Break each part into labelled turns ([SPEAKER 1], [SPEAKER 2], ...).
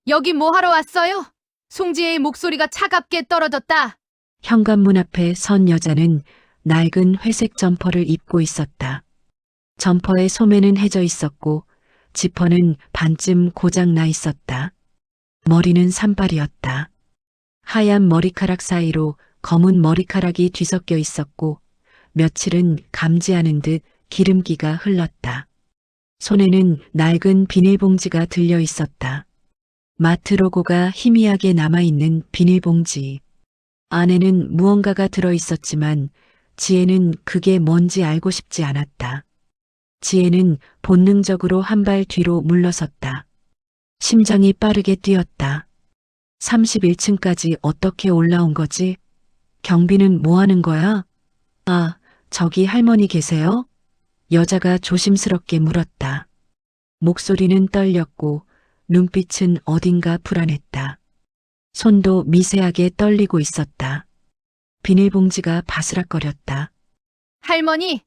[SPEAKER 1] 여기 뭐 하러 왔어요? 송지혜의 목소리가 차갑게 떨어졌다.
[SPEAKER 2] 현관문 앞에 선 여자는 낡은 회색 점퍼를 입고 있었다. 점퍼의 소매는 해져 있었고 지퍼는 반쯤 고장 나 있었다. 머리는 산발이었다. 하얀 머리카락 사이로 검은 머리카락이 뒤섞여 있었고 며칠은 감지하는 듯 기름기가 흘렀다. 손에는 낡은 비닐봉지가 들려 있었다. 마트 로고가 희미하게 남아있는 비닐봉지. 안에는 무언가가 들어 있었지만 지혜는 그게 뭔지 알고 싶지 않았다. 지혜는 본능적으로 한 발 뒤로 물러섰다. 심장이 빠르게 뛰었다. 31층까지 어떻게 올라온 거지? 경비는 뭐 하는 거야? 아, 저기 할머니 계세요? 여자가 조심스럽게 물었다. 목소리는 떨렸고 눈빛은 어딘가 불안했다. 손도 미세하게 떨리고 있었다. 비닐봉지가 바스락거렸다.
[SPEAKER 1] 할머니,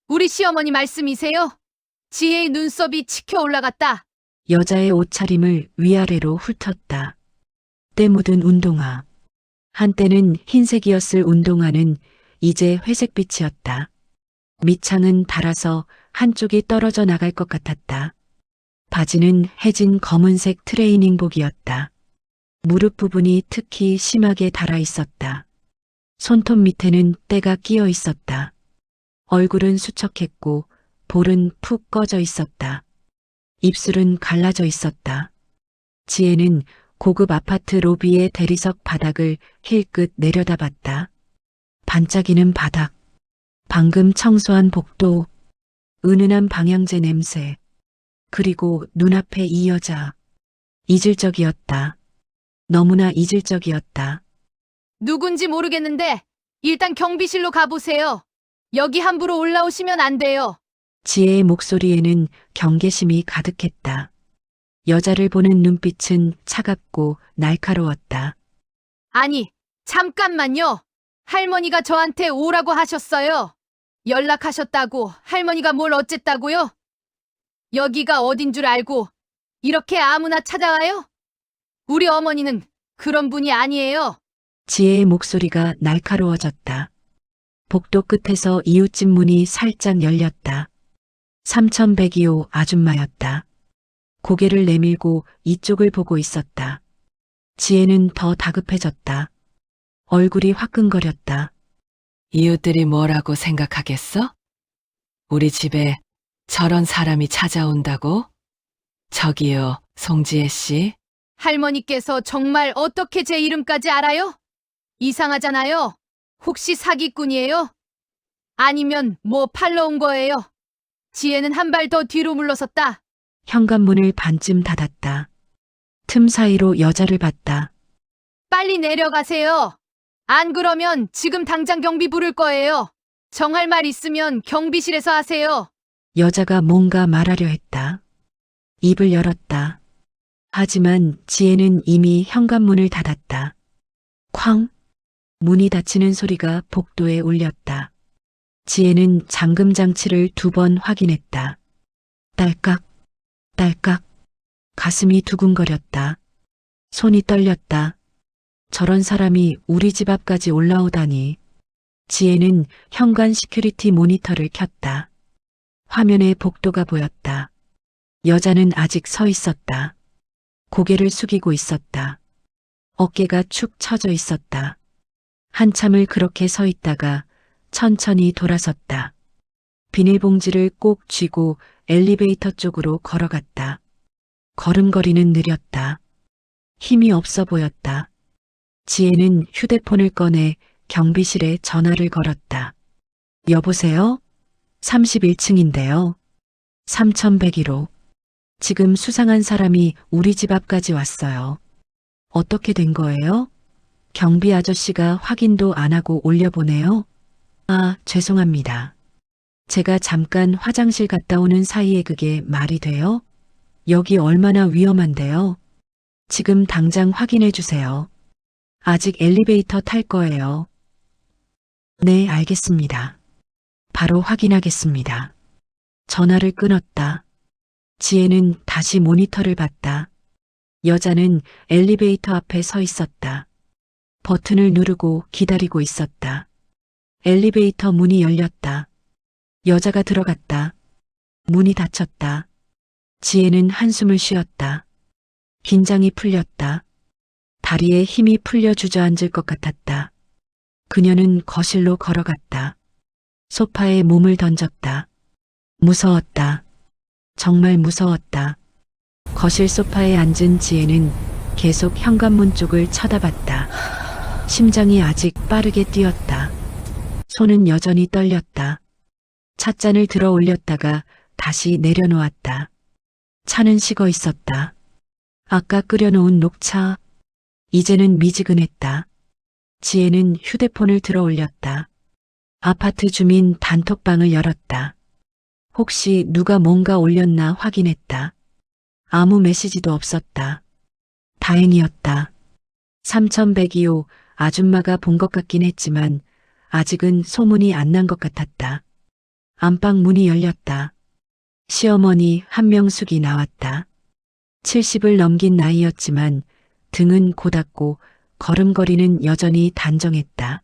[SPEAKER 1] 우리 시어머니 말씀이세요? 지혜의 눈썹이 치켜 올라갔다.
[SPEAKER 2] 여자의 옷차림을 위아래로 훑었다. 때 묻은 운동화. 한때는 흰색이었을 운동화는 이제 회색빛이었다. 밑창은 닳아서 한쪽이 떨어져 나갈 것 같았다. 바지는 해진 검은색 트레이닝복이었다. 무릎 부분이 특히 심하게 닳아 있었다. 손톱 밑에는 때가 끼어 있었다. 얼굴은 수척했고 볼은 푹 꺼져 있었다. 입술은 갈라져 있었다. 지혜는 고급 아파트 로비의 대리석 바닥을 힐끗 내려다봤다. 반짝이는 바닥, 방금 청소한 복도, 은은한 방향제 냄새, 그리고 눈앞에 이 여자. 이질적이었다. 너무나 이질적이었다.
[SPEAKER 1] 누군지 모르겠는데 일단 경비실로 가보세요. 여기 함부로 올라오시면 안 돼요.
[SPEAKER 2] 지혜의 목소리에는 경계심이 가득했다. 여자를 보는 눈빛은 차갑고 날카로웠다.
[SPEAKER 1] 아니, 잠깐만요. 할머니가 저한테 오라고 하셨어요. 연락하셨다고 할머니가 뭘 어쨌다고요? 여기가 어딘 줄 알고 이렇게 아무나 찾아와요? 우리 어머니는 그런 분이 아니에요.
[SPEAKER 2] 지혜의 목소리가 날카로워졌다. 복도 끝에서 이웃집 문이 살짝 열렸다. 3102호 아줌마였다. 고개를 내밀고 이쪽을 보고 있었다. 지혜는 더 다급해졌다. 얼굴이 화끈거렸다.
[SPEAKER 3] 이웃들이 뭐라고 생각하겠어? 우리 집에 저런 사람이 찾아온다고? 저기요, 송지혜 씨.
[SPEAKER 1] 할머니께서 정말 어떻게 제 이름까지 알아요? 이상하잖아요. 혹시 사기꾼이에요? 아니면 뭐 팔러 온 거예요? 지혜는 한 발 더 뒤로 물러섰다.
[SPEAKER 2] 현관문을 반쯤 닫았다. 틈 사이로 여자를 봤다.
[SPEAKER 1] 빨리 내려가세요. 안 그러면 지금 당장 경비 부를 거예요. 정할 말 있으면 경비실에서 하세요.
[SPEAKER 2] 여자가 뭔가 말하려 했다. 입을 열었다. 하지만 지혜는 이미 현관문을 닫았다. 쾅! 문이 닫히는 소리가 복도에 울렸다. 지혜는 잠금 장치를 2번 확인했다. 딸깍, 딸깍. 가슴이 두근거렸다. 손이 떨렸다. 저런 사람이 우리 집 앞까지 올라오다니. 지혜는 현관 시큐리티 모니터를 켰다. 화면에 복도가 보였다. 여자는 아직 서 있었다. 고개를 숙이고 있었다. 어깨가 축 처져 있었다. 한참을 그렇게 서 있다가 천천히 돌아섰다. 비닐봉지를 꼭 쥐고 엘리베이터 쪽으로 걸어갔다. 걸음걸이는 느렸다. 힘이 없어 보였다. 지혜는 휴대폰을 꺼내 경비실에 전화를 걸었다. 여보세요? 31층인데요. 3101호. 지금 수상한 사람이 우리 집 앞까지 왔어요. 어떻게 된 거예요? 경비 아저씨가 확인도 안 하고 올려보내요? 아, 죄송합니다. 제가 잠깐 화장실 갔다 오는 사이에 그게 말이 돼요? 여기 얼마나 위험한데요? 지금 당장 확인해 주세요. 아직 엘리베이터 탈 거예요. 네, 알겠습니다. 바로 확인하겠습니다. 전화를 끊었다. 지혜는 다시 모니터를 봤다. 여자는 엘리베이터 앞에 서 있었다. 버튼을 누르고 기다리고 있었다. 엘리베이터 문이 열렸다. 여자가 들어갔다. 문이 닫혔다. 지혜는 한숨을 쉬었다. 긴장이 풀렸다. 다리에 힘이 풀려 주저앉을 것 같았다. 그녀는 거실로 걸어갔다. 소파에 몸을 던졌다. 무서웠다. 정말 무서웠다. 거실 소파에 앉은 지혜는 계속 현관문 쪽을 쳐다봤다. 심장이 아직 빠르게 뛰었다. 손은 여전히 떨렸다. 찻잔을 들어 올렸다가 다시 내려놓았다. 차는 식어 있었다. 아까 끓여놓은 녹차. 이제는 미지근했다. 지혜는 휴대폰을 들어 올렸다. 아파트 주민 단톡방을 열었다. 혹시 누가 뭔가 올렸나 확인했다. 아무 메시지도 없었다. 다행이었다. 3102호 아줌마가 본 것 같긴 했지만 아직은 소문이 안 난 것 같았다. 안방 문이 열렸다. 시어머니 한명숙이 나왔다. 70을 넘긴 나이였지만 등은 고닫고 걸음걸이는 여전히 단정했다.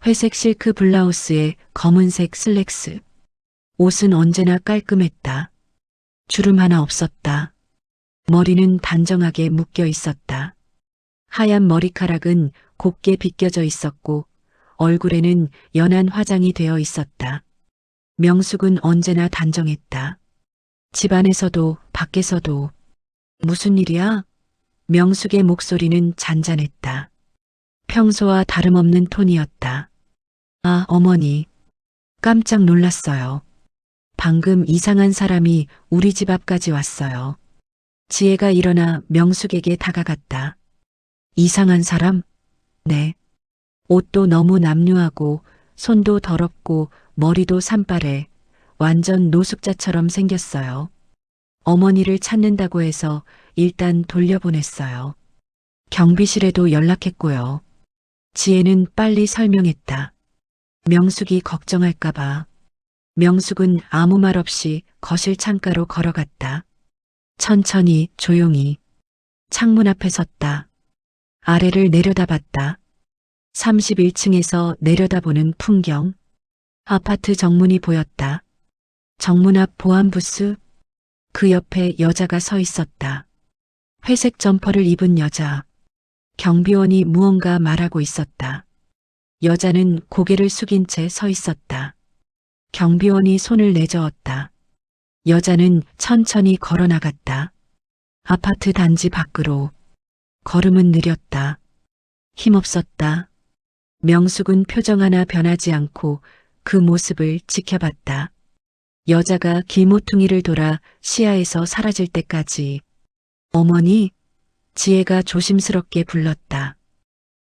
[SPEAKER 2] 회색 실크 블라우스에 검은색 슬랙스. 옷은 언제나 깔끔했다. 주름 하나 없었다. 머리는 단정하게 묶여 있었다. 하얀 머리카락은 곱게 빗겨져 있었고 얼굴에는 연한 화장이 되어 있었다. 명숙은 언제나 단정했다. 집안에서도 밖에서도. 무슨 일이야? 명숙의 목소리는 잔잔했다. 평소와 다름없는 톤이었다. 아, 어머니. 깜짝 놀랐어요. 방금 이상한 사람이 우리 집 앞까지 왔어요. 지혜가 일어나 명숙에게 다가갔다. 이상한 사람? 네. 옷도 너무 남루하고 손도 더럽고 머리도 산발해 완전 노숙자처럼 생겼어요. 어머니를 찾는다고 해서 일단 돌려보냈어요. 경비실에도 연락했고요. 지혜는 빨리 설명했다. 명숙이 걱정할까봐. 명숙은 아무 말 없이 거실 창가로 걸어갔다. 천천히 조용히. 창문 앞에 섰다. 아래를 내려다봤다. 31층에서 내려다보는 풍경. 아파트 정문이 보였다. 정문 앞 보안부스. 그 옆에 여자가 서 있었다. 회색 점퍼를 입은 여자. 경비원이 무언가 말하고 있었다. 여자는 고개를 숙인 채 서 있었다. 경비원이 손을 내저었다. 여자는 천천히 걸어 나갔다. 아파트 단지 밖으로. 걸음은 느렸다. 힘없었다. 명숙은 표정 하나 변하지 않고 그 모습을 지켜봤다. 여자가 길모퉁이를 돌아 시야에서 사라질 때까지. 어머니, 지혜가 조심스럽게 불렀다.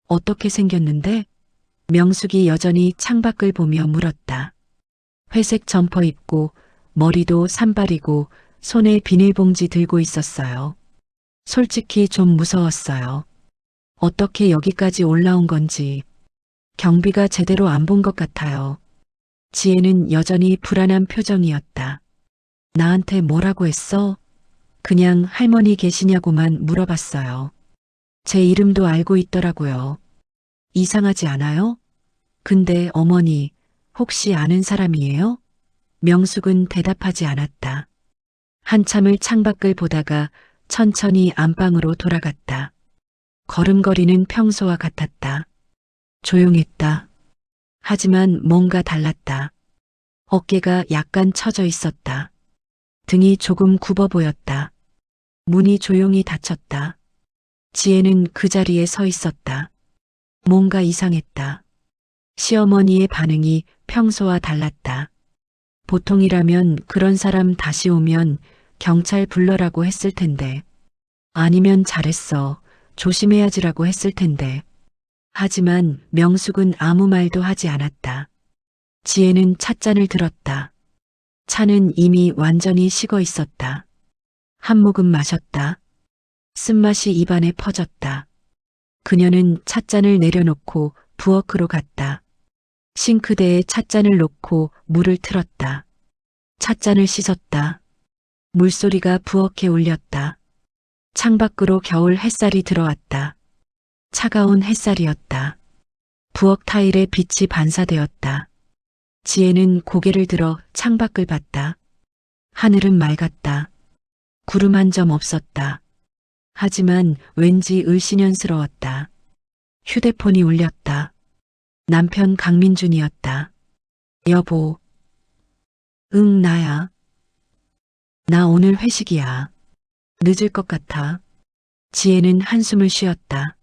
[SPEAKER 2] 어떻게 생겼는데? 명숙이 여전히 창밖을 보며 물었다. 회색 점퍼 입고 머리도 산발이고 손에 비닐봉지 들고 있었어요. 솔직히 좀 무서웠어요. 어떻게 여기까지 올라온 건지. 경비가 제대로 안 본 것 같아요. 지혜는 여전히 불안한 표정이었다. 나한테 뭐라고 했어? 그냥 할머니 계시냐고만 물어봤어요. 제 이름도 알고 있더라고요. 이상하지 않아요? 근데 어머니, 혹시 아는 사람이에요? 명숙은 대답하지 않았다. 한참을 창밖을 보다가 천천히 안방으로 돌아갔다. 걸음걸이는 평소와 같았다. 조용했다. 하지만 뭔가 달랐다. 어깨가 약간 처져 있었다. 등이 조금 굽어 보였다. 문이 조용히 닫혔다. 지혜는 그 자리에 서 있었다. 뭔가 이상했다. 시어머니의 반응이 평소와 달랐다. 보통이라면 그런 사람 다시 오면 경찰 불러라고 했을 텐데. 아니면 잘했어. 조심해야지라고 했을 텐데. 하지만 명숙은 아무 말도 하지 않았다. 지혜는 찻잔을 들었다. 차는 이미 완전히 식어 있었다. 한 모금 마셨다. 쓴맛이 입안에 퍼졌다. 그녀는 찻잔을 내려놓고 부엌으로 갔다. 싱크대에 찻잔을 놓고 물을 틀었다. 찻잔을 씻었다. 물소리가 부엌에 울렸다. 창밖으로 겨울 햇살이 들어왔다. 차가운 햇살이었다. 부엌 타일에 빛이 반사되었다. 지혜는 고개를 들어 창밖을 봤다. 하늘은 맑았다. 구름 한 점 없었다. 하지만 왠지 을씨년스러웠다. 휴대폰이 울렸다. 남편 강민준이었다. 여보. 응, 나야. 나 오늘 회식이야. 늦을 것 같아. 지혜는 한숨을 쉬었다.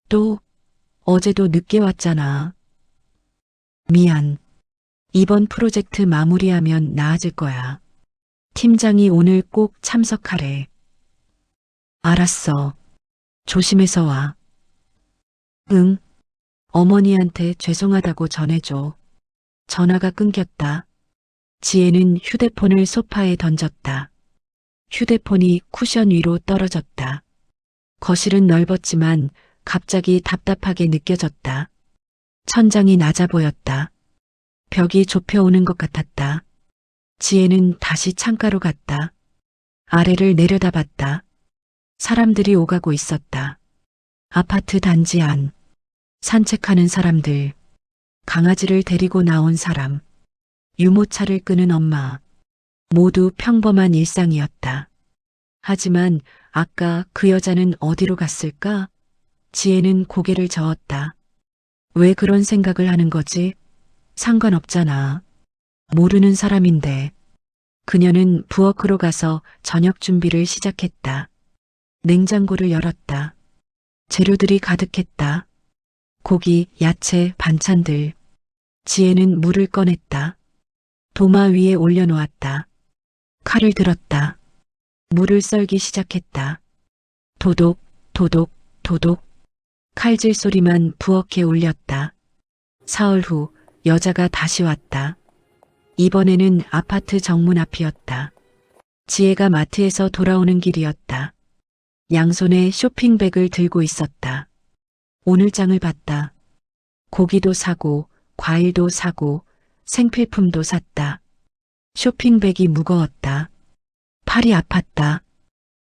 [SPEAKER 2] 또, 어제도 늦게 왔잖아. 미안. 이번 프로젝트 마무리하면 나아질 거야. 팀장이 오늘 꼭 참석하래. 알았어. 조심해서 와. 응. 어머니한테 죄송하다고 전해줘. 전화가 끊겼다. 지혜는 휴대폰을 소파에 던졌다. 휴대폰이 쿠션 위로 떨어졌다. 거실은 넓었지만 갑자기 답답하게 느껴졌다. 천장이 낮아 보였다. 벽이 좁혀오는 것 같았다. 지혜는 다시 창가로 갔다. 아래를 내려다봤다. 사람들이 오가고 있었다. 아파트 단지 안. 산책하는 사람들. 강아지를 데리고 나온 사람. 유모차를 끄는 엄마. 모두 평범한 일상이었다. 하지만 아까 그 여자는 어디로 갔을까? 지혜는 고개를 저었다. 왜 그런 생각을 하는 거지? 상관없잖아. 모르는 사람인데. 그녀는 부엌으로 가서 저녁 준비를 시작했다. 냉장고를 열었다. 재료들이 가득했다. 고기, 야채, 반찬들. 지혜는 물을 꺼냈다. 도마 위에 올려놓았다. 칼을 들었다. 물을 썰기 시작했다. 도독, 도독, 도독. 칼질 소리만 부엌에 울렸다. 사흘 후 여자가 다시 왔다. 이번에는 아파트 정문 앞이었다. 지혜가 마트에서 돌아오는 길이었다. 양손에 쇼핑백을 들고 있었다. 오늘 장을 봤다. 고기도 사고, 과일도 사고, 생필품도 샀다. 쇼핑백이 무거웠다. 팔이 아팠다.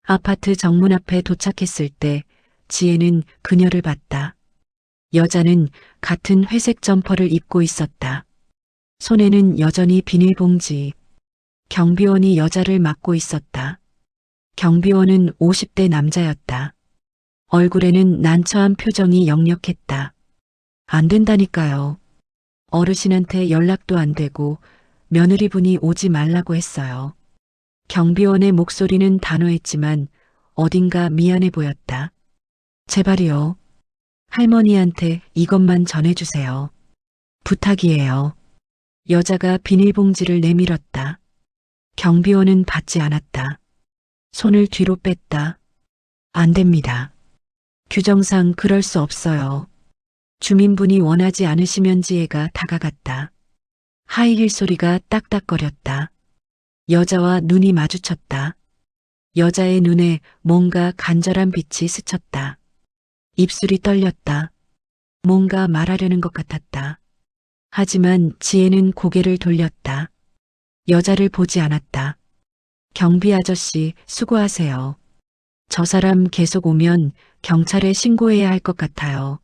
[SPEAKER 2] 아파트 정문 앞에 도착했을 때 지혜는 그녀를 봤다. 여자는 같은 회색 점퍼를 입고 있었다. 손에는 여전히 비닐봉지. 경비원이 여자를 맡고 있었다. 경비원은 50대 남자였다. 얼굴에는 난처한 표정이 역력했다. 안 된다니까요. 어르신한테 연락도 안 되고 며느리분이 오지 말라고 했어요. 경비원의 목소리는 단호했지만 어딘가 미안해 보였다. 제발이요. 할머니한테 이것만 전해주세요. 부탁이에요. 여자가 비닐봉지를 내밀었다. 경비원은 받지 않았다. 손을 뒤로 뺐다. 안 됩니다. 규정상 그럴 수 없어요. 주민분이 원하지 않으시면 지혜가 다가갔다. 하이힐 소리가 딱딱거렸다. 여자와 눈이 마주쳤다. 여자의 눈에 뭔가 간절한 빛이 스쳤다. 입술이 떨렸다. 뭔가 말하려는 것 같았다. 하지만 지혜는 고개를 돌렸다. 여자를 보지 않았다. 경비 아저씨, 수고하세요. 저 사람 계속 오면 경찰에 신고해야 할 것 같아요.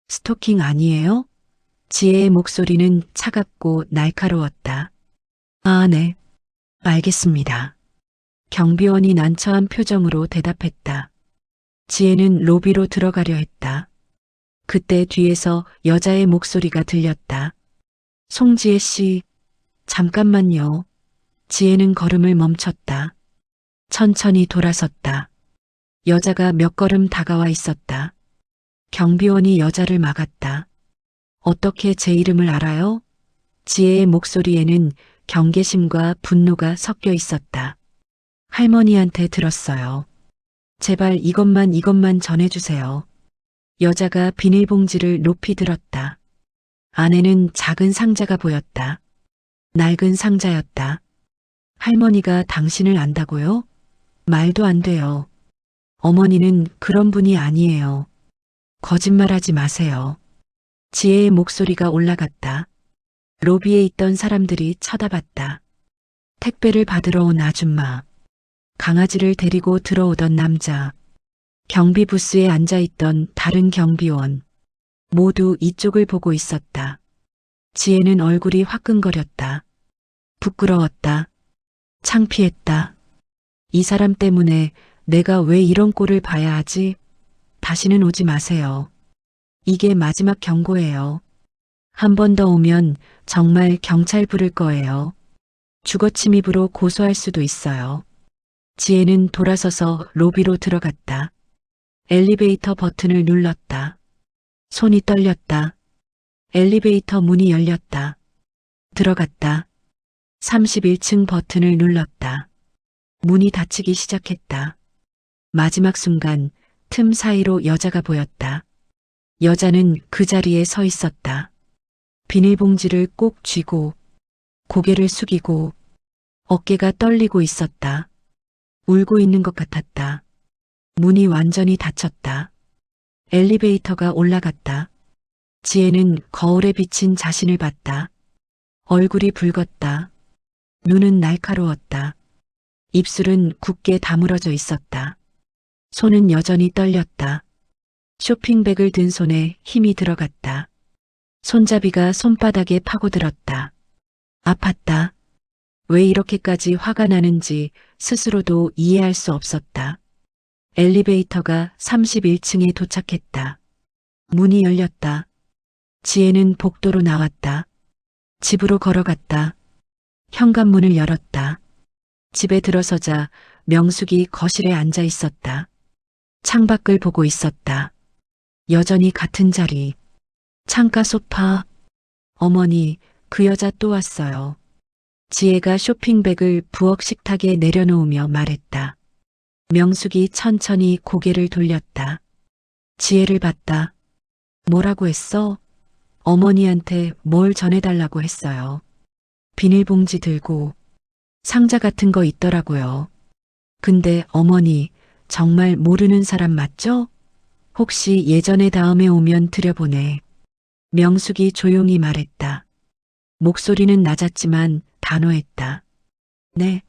[SPEAKER 2] 스토킹 아니에요? 지혜의 목소리는 차갑고 날카로웠다. 아, 네. 알겠습니다. 경비원이 난처한 표정으로 대답했다. 지혜는 로비로 들어가려 했다. 그때 뒤에서 여자의 목소리가 들렸다. 송지혜 씨, 잠깐만요. 지혜는 걸음을 멈췄다. 천천히 돌아섰다. 여자가 몇 걸음 다가와 있었다. 경비원이 여자를 막았다. 어떻게 제 이름을 알아요? 지혜의 목소리에는 경계심과 분노가 섞여 있었다. 할머니한테 들었어요. 제발 이것만 전해주세요. 여자가 비닐봉지를 높이 들었다. 안에는 작은 상자가 보였다. 낡은 상자였다. 할머니가 당신을 안다고요? 말도 안 돼요. 어머니는 그런 분이 아니에요. 거짓말하지 마세요. 지혜의 목소리가 올라갔다. 로비에 있던 사람들이 쳐다봤다. 택배를 받으러 온 아줌마. 강아지를 데리고 들어오던 남자, 경비 부스에 앉아있던 다른 경비원, 모두 이쪽을 보고 있었다. 지혜는 얼굴이 화끈거렸다. 부끄러웠다. 창피했다. 이 사람 때문에 내가 왜 이런 꼴을 봐야 하지? 다시는 오지 마세요. 이게 마지막 경고예요. 한 번 더 오면 정말 경찰 부를 거예요. 주거침입으로 고소할 수도 있어요. 지혜는 돌아서서 로비로 들어갔다. 엘리베이터 버튼을 눌렀다. 손이 떨렸다. 엘리베이터 문이 열렸다. 들어갔다. 31층 버튼을 눌렀다. 문이 닫히기 시작했다. 마지막 순간 틈 사이로 여자가 보였다. 여자는 그 자리에 서 있었다. 비닐봉지를 꼭 쥐고 고개를 숙이고 어깨가 떨리고 있었다. 울고 있는 것 같았다. 문이 완전히 닫혔다. 엘리베이터가 올라갔다. 지혜는 거울에 비친 자신을 봤다. 얼굴이 붉었다. 눈은 날카로웠다. 입술은 굳게 다물어져 있었다. 손은 여전히 떨렸다. 쇼핑백을 든 손에 힘이 들어갔다. 손잡이가 손바닥에 파고들었다. 아팠다. 왜 이렇게까지 화가 나는지 스스로도 이해할 수 없었다. 엘리베이터가 31층에 도착했다. 문이 열렸다. 지혜는 복도로 나왔다. 집으로 걸어갔다. 현관문을 열었다. 집에 들어서자 명숙이 거실에 앉아 있었다. 창밖을 보고 있었다. 여전히 같은 자리. 창가 소파. 어머니, 그 여자 또 왔어요. 지혜가 쇼핑백을 부엌 식탁에 내려놓으며 말했다. 명숙이 천천히 고개를 돌렸다. 지혜를 봤다. 뭐라고 했어? 어머니한테 뭘 전해달라고 했어요. 비닐봉지 들고 상자 같은 거 있더라고요. 근데 어머니, 정말 모르는 사람 맞죠? 혹시 예전에 다음에 오면 들여보내. 명숙이 조용히 말했다. 목소리는 낮았지만 단호했다. 네,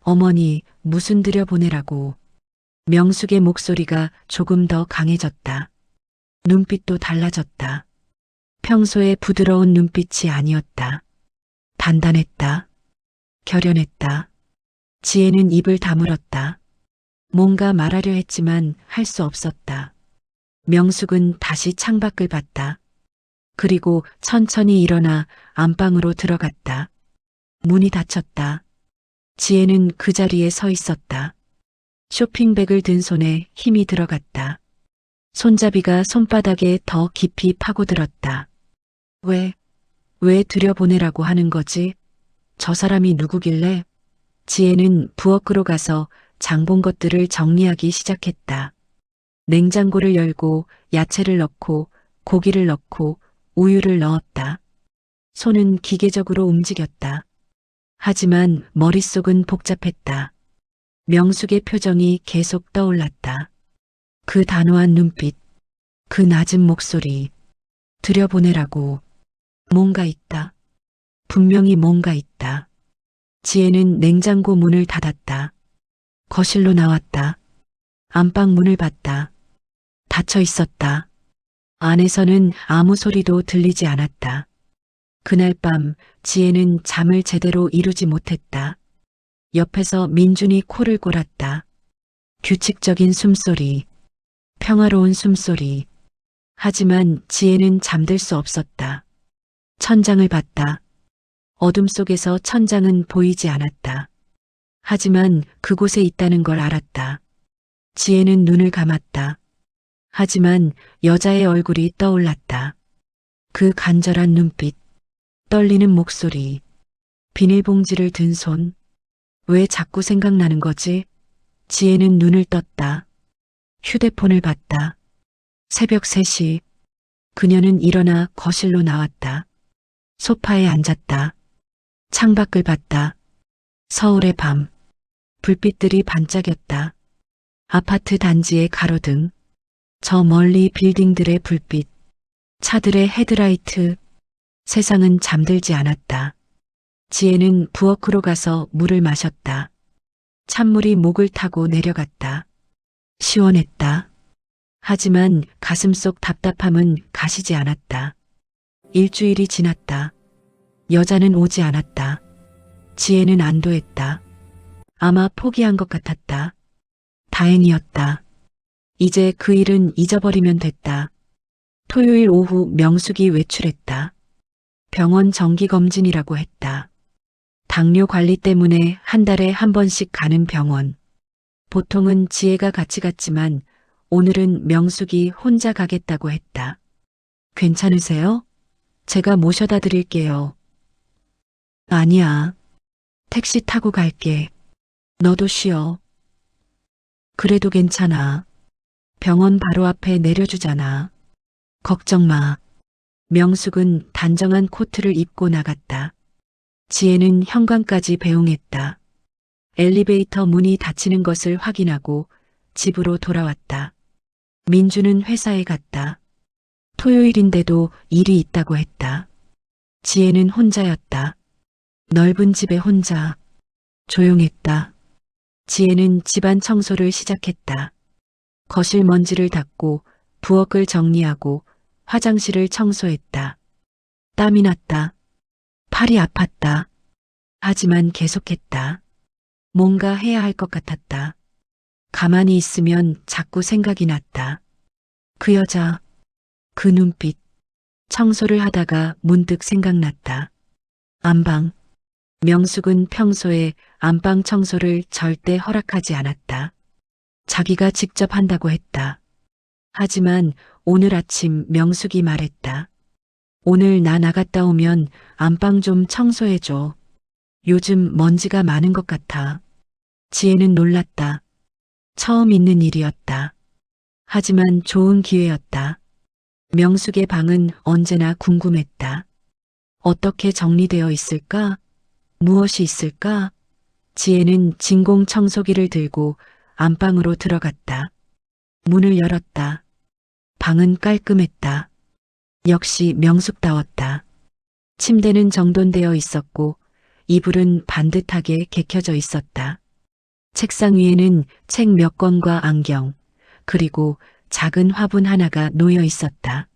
[SPEAKER 2] 어머니, 무슨 들여보내라고. 명숙의 목소리가 조금 더 강해졌다. 눈빛도 달라졌다. 평소의 부드러운 눈빛이 아니었다. 단단했다. 결연했다. 지혜는 입을 다물었다. 뭔가 말하려 했지만 할 수 없었다. 명숙은 다시 창밖을 봤다. 그리고 천천히 일어나 안방으로 들어갔다. 문이 닫혔다. 지혜는 그 자리에 서 있었다. 쇼핑백을 든 손에 힘이 들어갔다. 손잡이가 손바닥에 더 깊이 파고들었다. 왜 들여보내라고 하는 거지? 저 사람이 누구길래? 지혜는 부엌으로 가서 장본 것들을 정리하기 시작했다. 냉장고를 열고 야채를 넣고 고기를 넣고 우유를 넣었다. 손은 기계적으로 움직였다. 하지만 머릿속은 복잡했다. 명숙의 표정이 계속 떠올랐다. 그 단호한 눈빛, 그 낮은 목소리, 들여보내라고. 뭔가 있다. 분명히 뭔가 있다. 지혜는 냉장고 문을 닫았다. 거실로 나왔다. 안방 문을 봤다. 닫혀 있었다. 안에서는 아무 소리도 들리지 않았다. 그날 밤 지혜는 잠을 제대로 이루지 못했다. 옆에서 민준이 코를 골았다. 규칙적인 숨소리, 평화로운 숨소리. 하지만 지혜는 잠들 수 없었다. 천장을 봤다. 어둠 속에서 천장은 보이지 않았다. 하지만 그곳에 있다는 걸 알았다. 지혜는 눈을 감았다. 하지만 여자의 얼굴이 떠올랐다. 그 간절한 눈빛, 떨리는 목소리, 비닐봉지를 든 손. 왜 자꾸 생각나는 거지? 지혜는 눈을 떴다. 휴대폰을 봤다. 새벽 3시. 그녀는 일어나 거실로 나왔다. 소파에 앉았다. 창밖을 봤다. 서울의 밤. 불빛들이 반짝였다. 아파트 단지의 가로등. 저 멀리 빌딩들의 불빛. 차들의 헤드라이트. 세상은 잠들지 않았다. 지혜는 부엌으로 가서 물을 마셨다. 찬물이 목을 타고 내려갔다. 시원했다. 하지만 가슴속 답답함은 가시지 않았다. 일주일이 지났다. 여자는 오지 않았다. 지혜는 안도했다. 아마 포기한 것 같았다. 다행이었다. 이제 그 일은 잊어버리면 됐다. 토요일 오후 명숙이 외출했다. 병원 정기검진이라고 했다. 당뇨 관리 때문에 한 달에 한 번씩 가는 병원. 보통은 지혜가 같이 갔지만 오늘은 명숙이 혼자 가겠다고 했다. 괜찮으세요? 제가 모셔다 드릴게요. 아니야. 택시 타고 갈게. 너도 쉬어. 그래도 괜찮아. 병원 바로 앞에 내려주잖아. 걱정 마. 명숙은 단정한 코트를 입고 나갔다. 지혜는 현관까지 배웅했다. 엘리베이터 문이 닫히는 것을 확인하고 집으로 돌아왔다. 민주는 회사에 갔다. 토요일인데도 일이 있다고 했다. 지혜는 혼자였다. 넓은 집에 혼자. 조용했다. 지혜는 집안 청소를 시작했다. 거실 먼지를 닦고 부엌을 정리하고 화장실을 청소했다. 땀이 났다. 팔이 아팠다. 하지만 계속했다. 뭔가 해야 할 것 같았다. 가만히 있으면 자꾸 생각이 났다. 그 여자, 그 눈빛. 청소를 하다가 문득 생각났다. 안방. 명숙은 평소에 안방 청소를 절대 허락하지 않았다. 자기가 직접 한다고 했다. 하지만 오늘 아침 명숙이 말했다. 오늘 나 나갔다 오면 안방 좀 청소해줘. 요즘 먼지가 많은 것 같아. 지혜는 놀랐다. 처음 있는 일이었다. 하지만 좋은 기회였다. 명숙의 방은 언제나 궁금했다. 어떻게 정리되어 있을까? 무엇이 있을까? 지혜는 진공 청소기를 들고 안방으로 들어갔다. 문을 열었다. 방은 깔끔했다. 역시 명숙다웠다. 침대는 정돈되어 있었고 이불은 반듯하게 개켜져 있었다. 책상 위에는 책 몇 권과 안경, 그리고 작은 화분 하나가 놓여 있었다.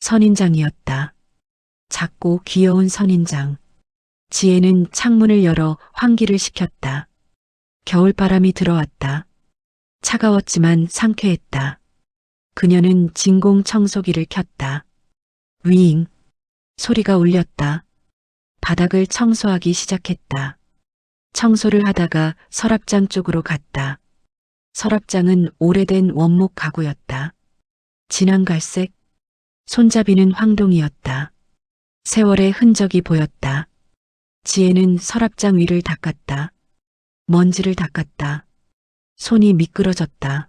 [SPEAKER 2] 선인장이었다. 작고 귀여운 선인장. 지혜는 창문을 열어 환기를 시켰다. 겨울바람이 들어왔다. 차가웠지만 상쾌했다. 그녀는 진공 청소기를 켰다. 윙. 소리가 울렸다. 바닥을 청소하기 시작했다. 청소를 하다가 서랍장 쪽으로 갔다. 서랍장은 오래된 원목 가구였다. 진한 갈색. 손잡이는 황동이었다. 세월의 흔적이 보였다. 지혜는 서랍장 위를 닦았다. 먼지를 닦았다. 손이 미끄러졌다.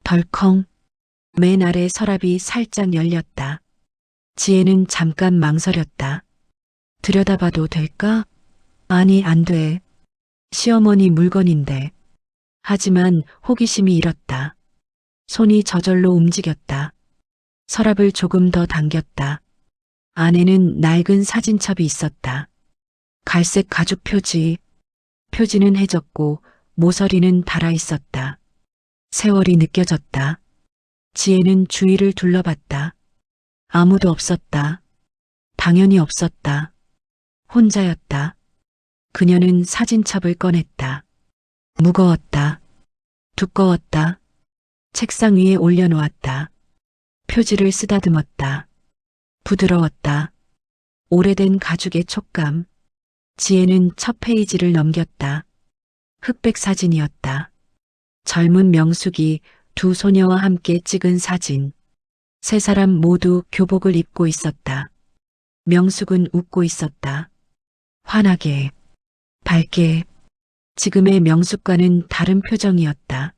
[SPEAKER 2] 덜컹. 맨 아래 서랍이 살짝 열렸다. 지혜는 잠깐 망설였다. 들여다봐도 될까? 아니, 안 돼. 시어머니 물건인데. 하지만 호기심이 일었다. 손이 저절로 움직였다. 서랍을 조금 더 당겼다. 안에는 낡은 사진첩이 있었다. 갈색 가죽 표지. 표지는 해졌고 모서리는 달아 있었다. 세월이 느껴졌다. 지혜는 주위를 둘러봤다. 아무도 없었다. 당연히 없었다. 혼자였다. 그녀는 사진첩을 꺼냈다. 무거웠다. 두꺼웠다. 책상 위에 올려놓았다. 표지를 쓰다듬었다. 부드러웠다. 오래된 가죽의 촉감. 지혜는 첫 페이지를 넘겼다. 흑백 사진이었다. 젊은 명숙이 두 소녀와 함께 찍은 사진. 세 사람 모두 교복을 입고 있었다. 명숙은 웃고 있었다. 환하게, 밝게. 지금의 명숙과는 다른 표정이었다.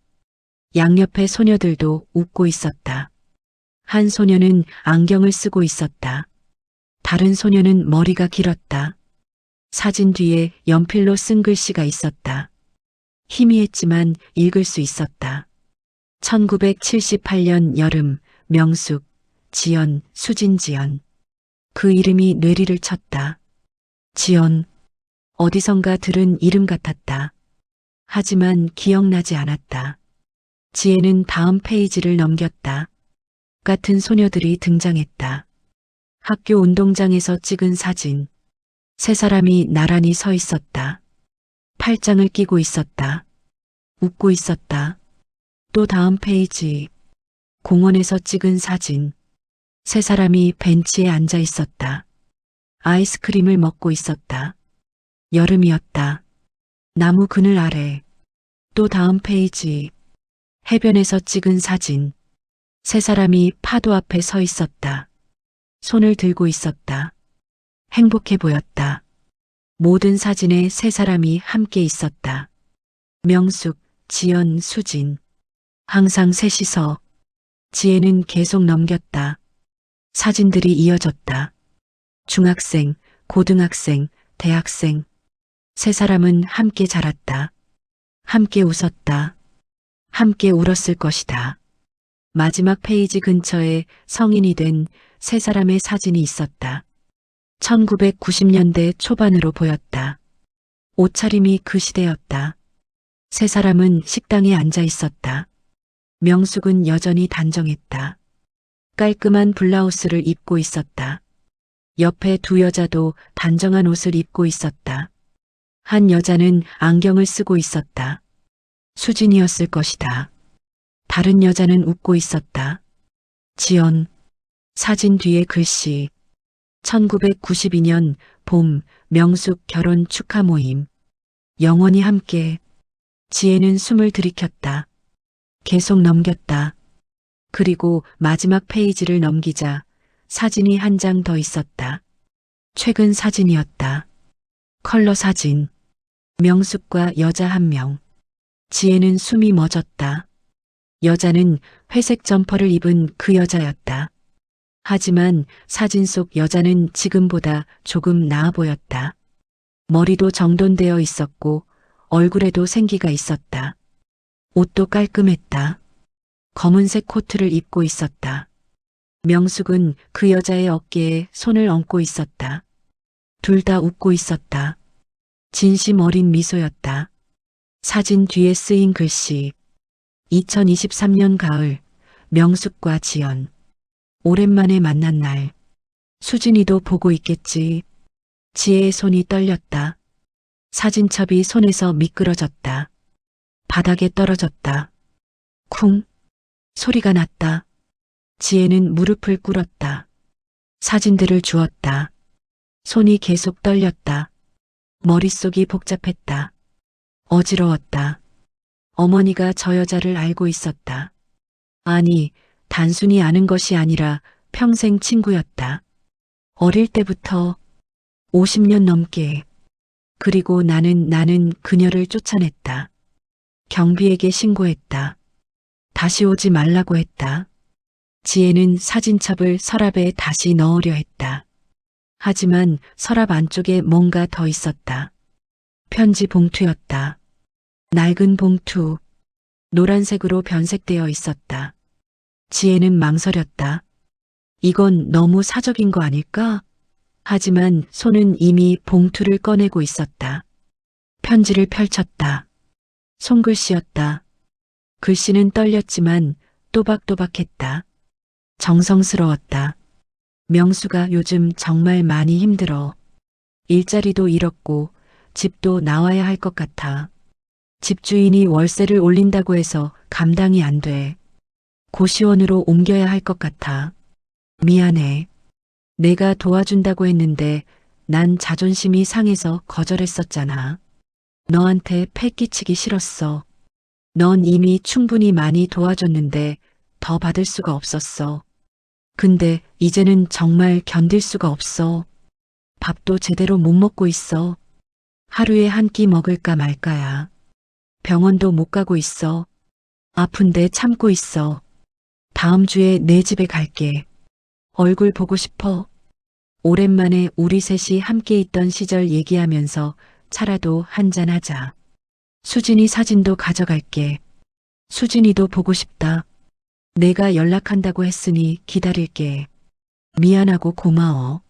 [SPEAKER 2] 양옆의 소녀들도 웃고 있었다. 한 소녀는 안경을 쓰고 있었다. 다른 소녀는 머리가 길었다. 사진 뒤에 연필로 쓴 글씨가 있었다. 희미했지만 읽을 수 있었다. 1978년 여름, 명숙, 지연, 수진지연. 그 이름이 뇌리를 쳤다. 지연, 어디선가 들은 이름 같았다. 하지만 기억나지 않았다. 지혜는 다음 페이지를 넘겼다. 같은 소녀들이 등장했다. 학교 운동장에서 찍은 사진. 세 사람이 나란히 서 있었다. 팔짱을 끼고 있었다. 웃고 있었다. 또 다음 페이지. 공원에서 찍은 사진. 세 사람이 벤치에 앉아 있었다. 아이스크림을 먹고 있었다. 여름이었다. 나무 그늘 아래. 또 다음 페이지. 해변에서 찍은 사진. 세 사람이 파도 앞에 서 있었다. 손을 들고 있었다. 행복해 보였다. 모든 사진에 세 사람이 함께 있었다. 명숙, 지연, 수진. 항상 셋이서. 지혜는 계속 넘겼다. 사진들이 이어졌다. 중학생, 고등학생, 대학생. 세 사람은 함께 자랐다. 함께 웃었다. 함께 울었을 것이다. 마지막 페이지 근처에 성인이 된 세 사람의 사진이 있었다. 1990년대 초반으로 보였다. 옷차림이 그 시대였다. 세 사람은 식당에 앉아 있었다. 명숙은 여전히 단정했다. 깔끔한 블라우스를 입고 있었다. 옆에 두 여자도 단정한 옷을 입고 있었다. 한 여자는 안경을 쓰고 있었다. 수진이었을 것이다. 다른 여자는 웃고 있었다. 지연. 사진 뒤에 글씨. 1992년 봄 명숙 결혼 축하 모임. 영원히 함께. 지혜는 숨을 들이켰다. 계속 넘겼다. 그리고 마지막 페이지를 넘기자 사진이 한 장 더 있었다. 최근 사진이었다. 컬러 사진. 명숙과 여자 한 명. 지혜는 숨이 멎었다. 여자는 회색 점퍼를 입은 그 여자였다. 하지만 사진 속 여자는 지금보다 조금 나아 보였다. 머리도 정돈되어 있었고 얼굴에도 생기가 있었다. 옷도 깔끔했다. 검은색 코트를 입고 있었다. 명숙은 그 여자의 어깨에 손을 얹고 있었다. 둘 다 웃고 있었다. 진심 어린 미소였다. 사진 뒤에 쓰인 글씨. 2023년 가을, 명숙과 지연. 오랜만에 만난 날. 수진이도 보고 있겠지. 지혜의 손이 떨렸다. 사진첩이 손에서 미끄러졌다. 바닥에 떨어졌다. 쿵. 소리가 났다. 지혜는 무릎을 꿇었다. 사진들을 주었다. 손이 계속 떨렸다. 머릿속이 복잡했다. 어지러웠다. 어머니가 저 여자를 알고 있었다. 아니, 단순히 아는 것이 아니라 평생 친구였다. 어릴 때부터 50년 넘게. 그리고 나는 그녀를 쫓아냈다. 경비에게 신고했다. 다시 오지 말라고 했다. 지혜는 사진첩을 서랍에 다시 넣으려 했다. 하지만 서랍 안쪽에 뭔가 더 있었다. 편지 봉투였다. 낡은 봉투. 노란색으로 변색되어 있었다. 지혜는 망설였다. 이건 너무 사적인 거 아닐까? 하지만 손은 이미 봉투를 꺼내고 있었다. 편지를 펼쳤다. 손글씨였다. 글씨는 떨렸지만 또박또박했다. 정성스러웠다. 명수가 요즘 정말 많이 힘들어. 일자리도 잃었고 집도 나와야 할 것 같아. 집주인이 월세를 올린다고 해서 감당이 안 돼. 고시원으로 옮겨야 할 것 같아. 미안해. 내가 도와준다고 했는데 난 자존심이 상해서 거절했었잖아. 너한테 패 끼치기 싫었어. 넌 이미 충분히 많이 도와줬는데 더 받을 수가 없었어. 근데 이제는 정말 견딜 수가 없어. 밥도 제대로 못 먹고 있어. 하루에 한 끼 먹을까 말까야. 병원도 못 가고 있어. 아픈데 참고 있어. 다음 주에 내 집에 갈게. 얼굴 보고 싶어. 오랜만에 우리 셋이 함께 있던 시절 얘기하면서 차라도 한잔하자. 수진이 사진도 가져갈게. 수진이도 보고 싶다. 내가 연락한다고 했으니 기다릴게. 미안하고 고마워.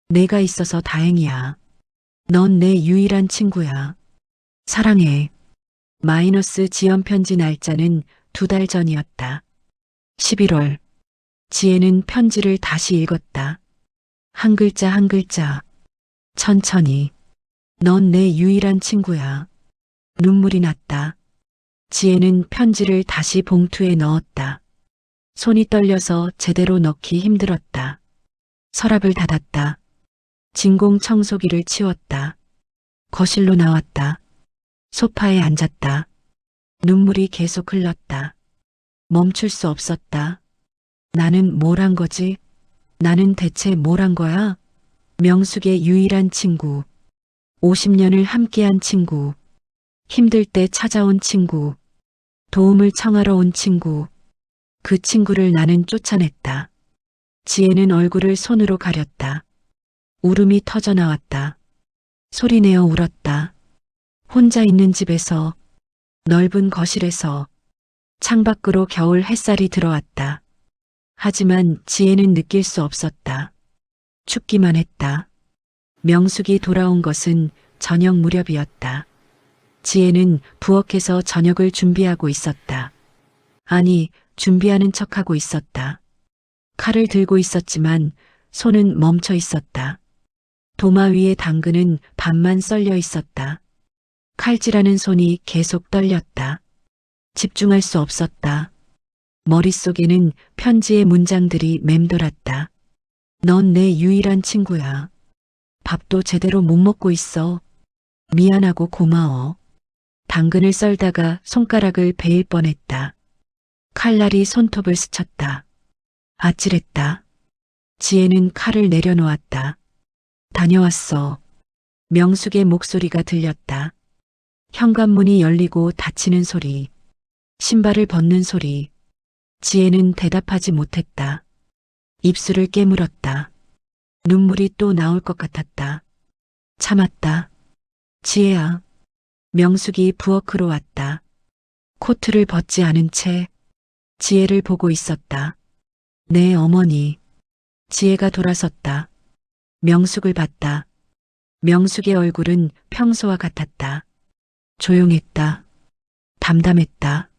[SPEAKER 2] 내가 있어서 다행이야. 넌 내 유일한 친구야. 사랑해. 마이너스 지연 편지 날짜는 2달 전이었다. 11월. 지혜는 편지를 다시 읽었다. 한 글자 한 글자. 천천히. 넌 내 유일한 친구야. 눈물이 났다. 지혜는 편지를 다시 봉투에 넣었다. 손이 떨려서 제대로 넣기 힘들었다. 서랍을 닫았다. 진공 청소기를 치웠다. 거실로 나왔다. 소파에 앉았다. 눈물이 계속 흘렀다. 멈출 수 없었다. 나는 뭘 한 거지? 나는 대체 뭘 한 거야? 명숙의 유일한 친구. 50년을 함께한 친구. 힘들 때 찾아온 친구. 도움을 청하러 온 친구. 그 친구를 나는 쫓아냈다. 지혜는 얼굴을 손으로 가렸다. 울음이 터져 나왔다. 소리내어 울었다. 혼자 있는 집에서, 넓은 거실에서, 창밖으로 겨울 햇살이 들어왔다. 하지만 지혜는 느낄 수 없었다. 춥기만 했다. 명숙이 돌아온 것은 저녁 무렵이었다. 지혜는 부엌에서 저녁을 준비하고 있었다. 아니, 준비하는 척하고 있었다. 칼을 들고 있었지만 손은 멈춰 있었다. 도마 위에 당근은 반만 썰려 있었다. 칼질하는 손이 계속 떨렸다. 집중할 수 없었다. 머릿속에는 편지의 문장들이 맴돌았다. 넌 내 유일한 친구야. 밥도 제대로 못 먹고 있어. 미안하고 고마워. 당근을 썰다가 손가락을 베일 뻔했다. 칼날이 손톱을 스쳤다. 아찔했다. 지혜는 칼을 내려놓았다. 다녀왔어. 명숙의 목소리가 들렸다. 현관문이 열리고 닫히는 소리. 신발을 벗는 소리. 지혜는 대답하지 못했다. 입술을 깨물었다. 눈물이 또 나올 것 같았다. 참았다. 지혜야. 명숙이 부엌으로 왔다. 코트를 벗지 않은 채 지혜를 보고 있었다. 내 어머니. 지혜가 돌아섰다. 명숙을 봤다. 명숙의 얼굴은 평소와 같았다. 조용했다. 담담했다.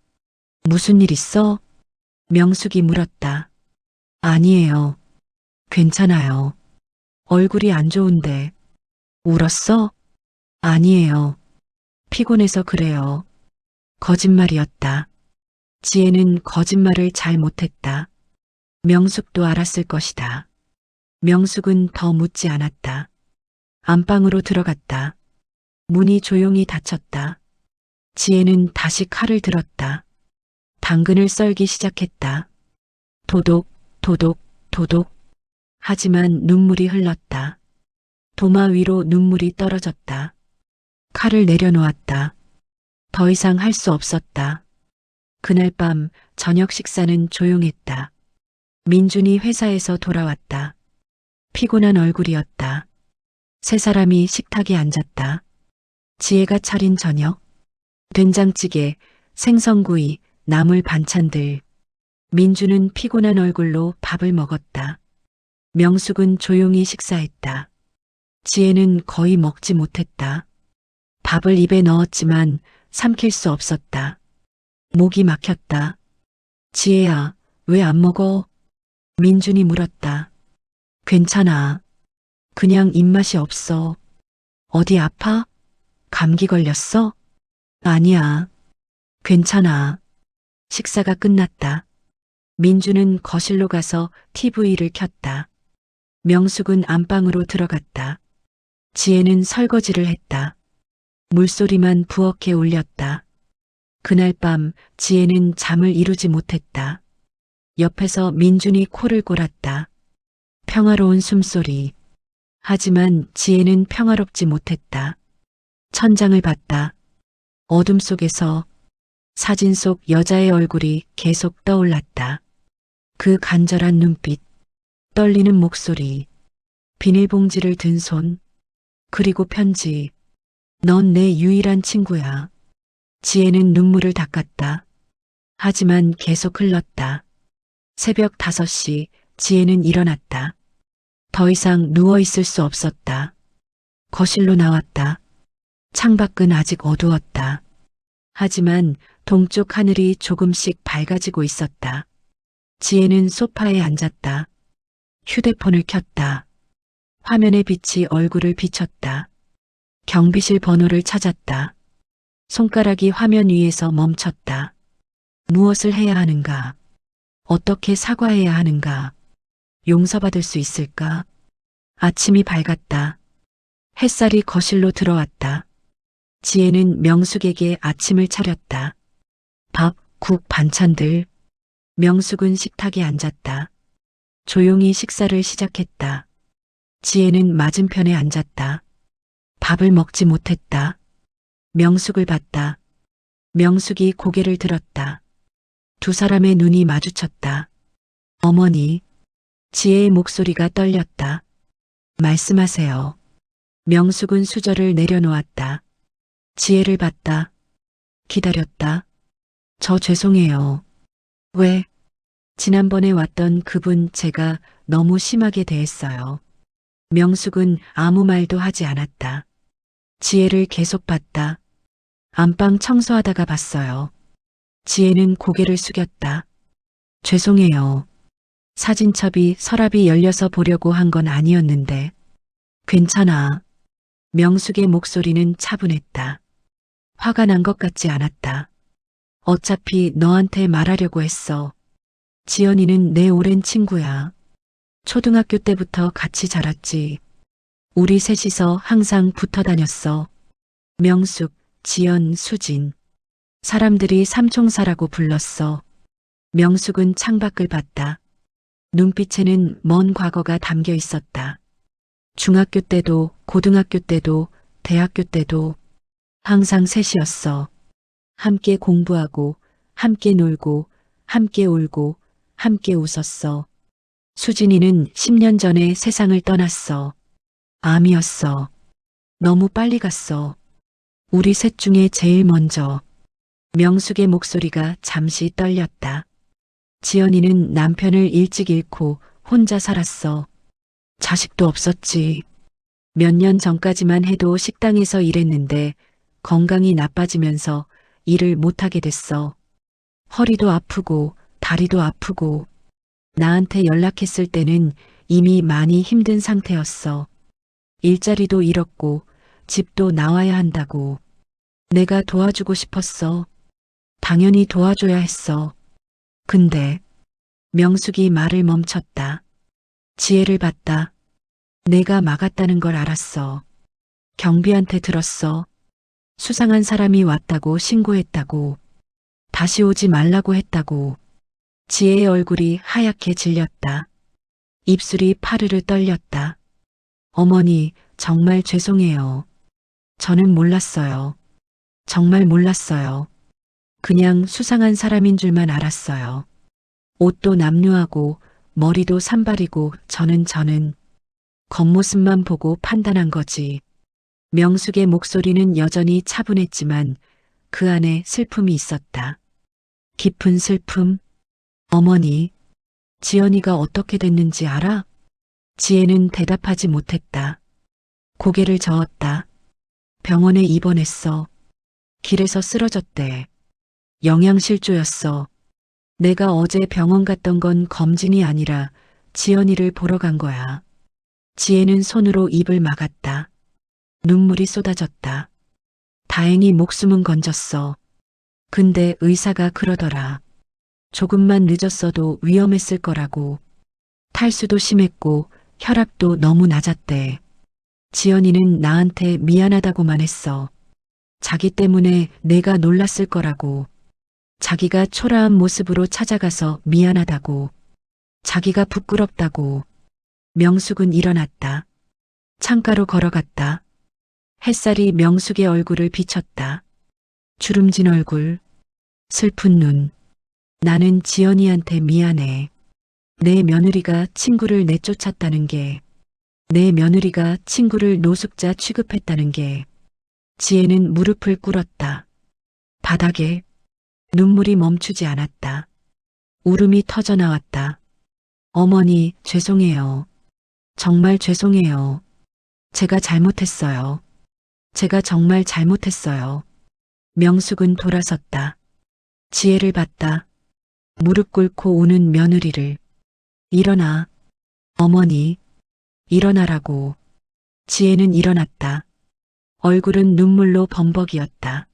[SPEAKER 2] 무슨 일 있어? 명숙이 물었다. 아니에요. 괜찮아요. 얼굴이 안 좋은데. 울었어? 아니에요. 피곤해서 그래요. 거짓말이었다. 지혜는 거짓말을 잘 못했다. 명숙도 알았을 것이다. 명숙은 더 묻지 않았다. 안방으로 들어갔다. 문이 조용히 닫혔다. 지혜는 다시 칼을 들었다. 당근을 썰기 시작했다. 도독, 도독, 도독. 하지만 눈물이 흘렀다. 도마 위로 눈물이 떨어졌다. 칼을 내려놓았다. 더 이상 할 수 없었다. 그날 밤 저녁 식사는 조용했다. 민준이 회사에서 돌아왔다. 피곤한 얼굴이었다. 세 사람이 식탁에 앉았다. 지혜가 차린 저녁. 된장찌개, 생선구이, 나물 반찬들. 민주는 피곤한 얼굴로 밥을 먹었다. 명숙은 조용히 식사했다. 지혜는 거의 먹지 못했다. 밥을 입에 넣었지만 삼킬 수 없었다. 목이 막혔다. 지혜야, 왜 안 먹어? 민준이 물었다. 괜찮아. 그냥 입맛이 없어. 어디 아파? 감기 걸렸어? 아니야. 괜찮아. 식사가 끝났다. 민주는 거실로 가서 TV를 켰다. 명숙은 안방으로 들어갔다. 지혜는 설거지를 했다. 물소리만 부엌에 울렸다. 그날 밤 지혜는 잠을 이루지 못했다. 옆에서 민준이 코를 골았다. 평화로운 숨소리. 하지만 지혜는 평화롭지 못했다. 천장을 봤다. 어둠 속에서 사진 속 여자의 얼굴이 계속 떠올랐다. 그 간절한 눈빛, 떨리는 목소리, 비닐봉지를 든 손, 그리고 편지. 넌 내 유일한 친구야. 지혜는 눈물을 닦았다. 하지만 계속 흘렀다. 새벽 5시 지혜는 일어났다. 더 이상 누워 있을 수 없었다. 거실로 나왔다. 창밖은 아직 어두웠다. 하지만 동쪽 하늘이 조금씩 밝아지고 있었다. 지혜는 소파에 앉았다. 휴대폰을 켰다. 화면의 빛이 얼굴을 비쳤다. 경비실 번호를 찾았다. 손가락이 화면 위에서 멈췄다. 무엇을 해야 하는가? 어떻게 사과해야 하는가? 용서받을 수 있을까? 아침이 밝았다. 햇살이 거실로 들어왔다. 지혜는 명숙에게 아침을 차렸다. 밥, 국, 반찬들. 명숙은 식탁에 앉았다. 조용히 식사를 시작했다. 지혜는 맞은편에 앉았다. 밥을 먹지 못했다. 명숙을 봤다. 명숙이 고개를 들었다. 두 사람의 눈이 마주쳤다. 어머니. 지혜의 목소리가 떨렸다. 말씀하세요. 명숙은 수저를 내려놓았다. 지혜를 봤다. 기다렸다. 저 죄송해요. 왜? 지난번에 왔던 그분 제가 너무 심하게 대했어요. 명숙은 아무 말도 하지 않았다. 지혜를 계속 봤다. 안방 청소하다가 봤어요. 지혜는 고개를 숙였다. 죄송해요. 사진첩이 서랍이 열려서 보려고 한 건 아니었는데. 괜찮아. 명숙의 목소리는 차분했다. 화가 난 것 같지 않았다. 어차피 너한테 말하려고 했어. 지연이는 내 오랜 친구야. 초등학교 때부터 같이 자랐지. 우리 셋이서 항상 붙어 다녔어. 명숙, 지연, 수진. 사람들이 삼총사라고 불렀어. 명숙은 창밖을 봤다. 눈빛에는 먼 과거가 담겨 있었다. 중학교 때도, 고등학교 때도, 대학교 때도 항상 셋이었어. 함께 공부하고, 함께 놀고, 함께 울고, 함께 웃었어. 수진이는 10년 전에 세상을 떠났어. 암이었어. 너무 빨리 갔어. 우리 셋 중에 제일 먼저. 명숙의 목소리가 잠시 떨렸다. 지연이는 남편을 일찍 잃고 혼자 살았어. 자식도 없었지. 몇 년 전까지만 해도 식당에서 일했는데 건강이 나빠지면서 일을 못하게 됐어. 허리도 아프고 다리도 아프고 나한테 연락했을 때는 이미 많이 힘든 상태였어. 일자리도 잃었고 집도 나와야 한다고. 내가 도와주고 싶었어. 당연히 도와줘야 했어. 근데 명숙이 말을 멈췄다. 지혜를 봤다. 내가 막았다는 걸 알았어. 경비한테 들었어. 수상한 사람이 왔다고 신고했다고. 다시 오지 말라고 했다고. 지혜의 얼굴이 하얗게 질렸다. 입술이 파르르 떨렸다. 어머니, 정말 죄송해요. 저는 몰랐어요. 정말 몰랐어요. 그냥 수상한 사람인 줄만 알았어요. 옷도 남루하고 머리도 산발이고 저는 겉모습만 보고 판단한 거지. 명숙의 목소리는 여전히 차분했지만 그 안에 슬픔이 있었다. 깊은 슬픔. 어머니, 지연이가 어떻게 됐는지 알아? 지혜는 대답하지 못했다. 고개를 저었다. 병원에 입원했어. 길에서 쓰러졌대. 영양실조였어. 내가 어제 병원 갔던 건 검진이 아니라 지연이를 보러 간 거야. 지혜는 손으로 입을 막았다. 눈물이 쏟아졌다. 다행히 목숨은 건졌어. 근데 의사가 그러더라. 조금만 늦었어도 위험했을 거라고. 탈수도 심했고 혈압도 너무 낮았대. 지연이는 나한테 미안하다고만 했어. 자기 때문에 내가 놀랐을 거라고. 자기가 초라한 모습으로 찾아가서 미안하다고. 자기가 부끄럽다고. 명숙은 일어났다. 창가로 걸어갔다. 햇살이 명숙의 얼굴을 비쳤다. 주름진 얼굴, 슬픈 눈. 나는 지연이한테 미안해. 내 며느리가 친구를 내쫓았다는 게, 내 며느리가 친구를 노숙자 취급했다는 게. 지혜는 무릎을 꿇었다. 바닥에 눈물이 멈추지 않았다. 울음이 터져 나왔다. 어머니, 죄송해요. 정말 죄송해요. 제가 잘못했어요. 제가 정말 잘못했어요. 명숙은 돌아섰다. 지혜를 봤다. 무릎 꿇고 우는 며느리를. 일어나. 어머니. 일어나라고. 지혜는 일어났다. 얼굴은 눈물로 범벅이었다.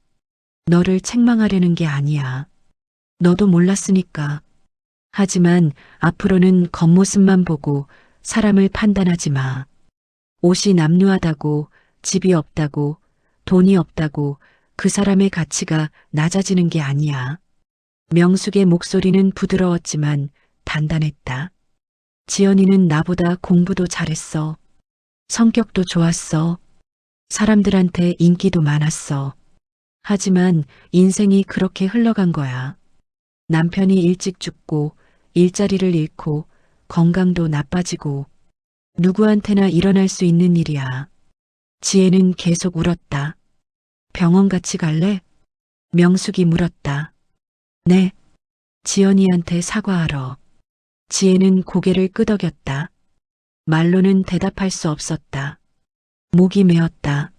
[SPEAKER 2] 너를 책망하려는 게 아니야. 너도 몰랐으니까. 하지만 앞으로는 겉모습만 보고 사람을 판단하지 마. 옷이 남루하다고, 집이 없다고, 돈이 없다고 그 사람의 가치가 낮아지는 게 아니야. 명숙의 목소리는 부드러웠지만 단단했다. 지연이는 나보다 공부도 잘했어. 성격도 좋았어. 사람들한테 인기도 많았어. 하지만 인생이 그렇게 흘러간 거야. 남편이 일찍 죽고 일자리를 잃고 건강도 나빠지고 누구한테나 일어날 수 있는 일이야. 지혜는 계속 울었다. 병원 같이 갈래? 명숙이 물었다. 네. 지연이한테 사과하러. 지혜는 고개를 끄덕였다. 말로는 대답할 수 없었다. 목이 메었다.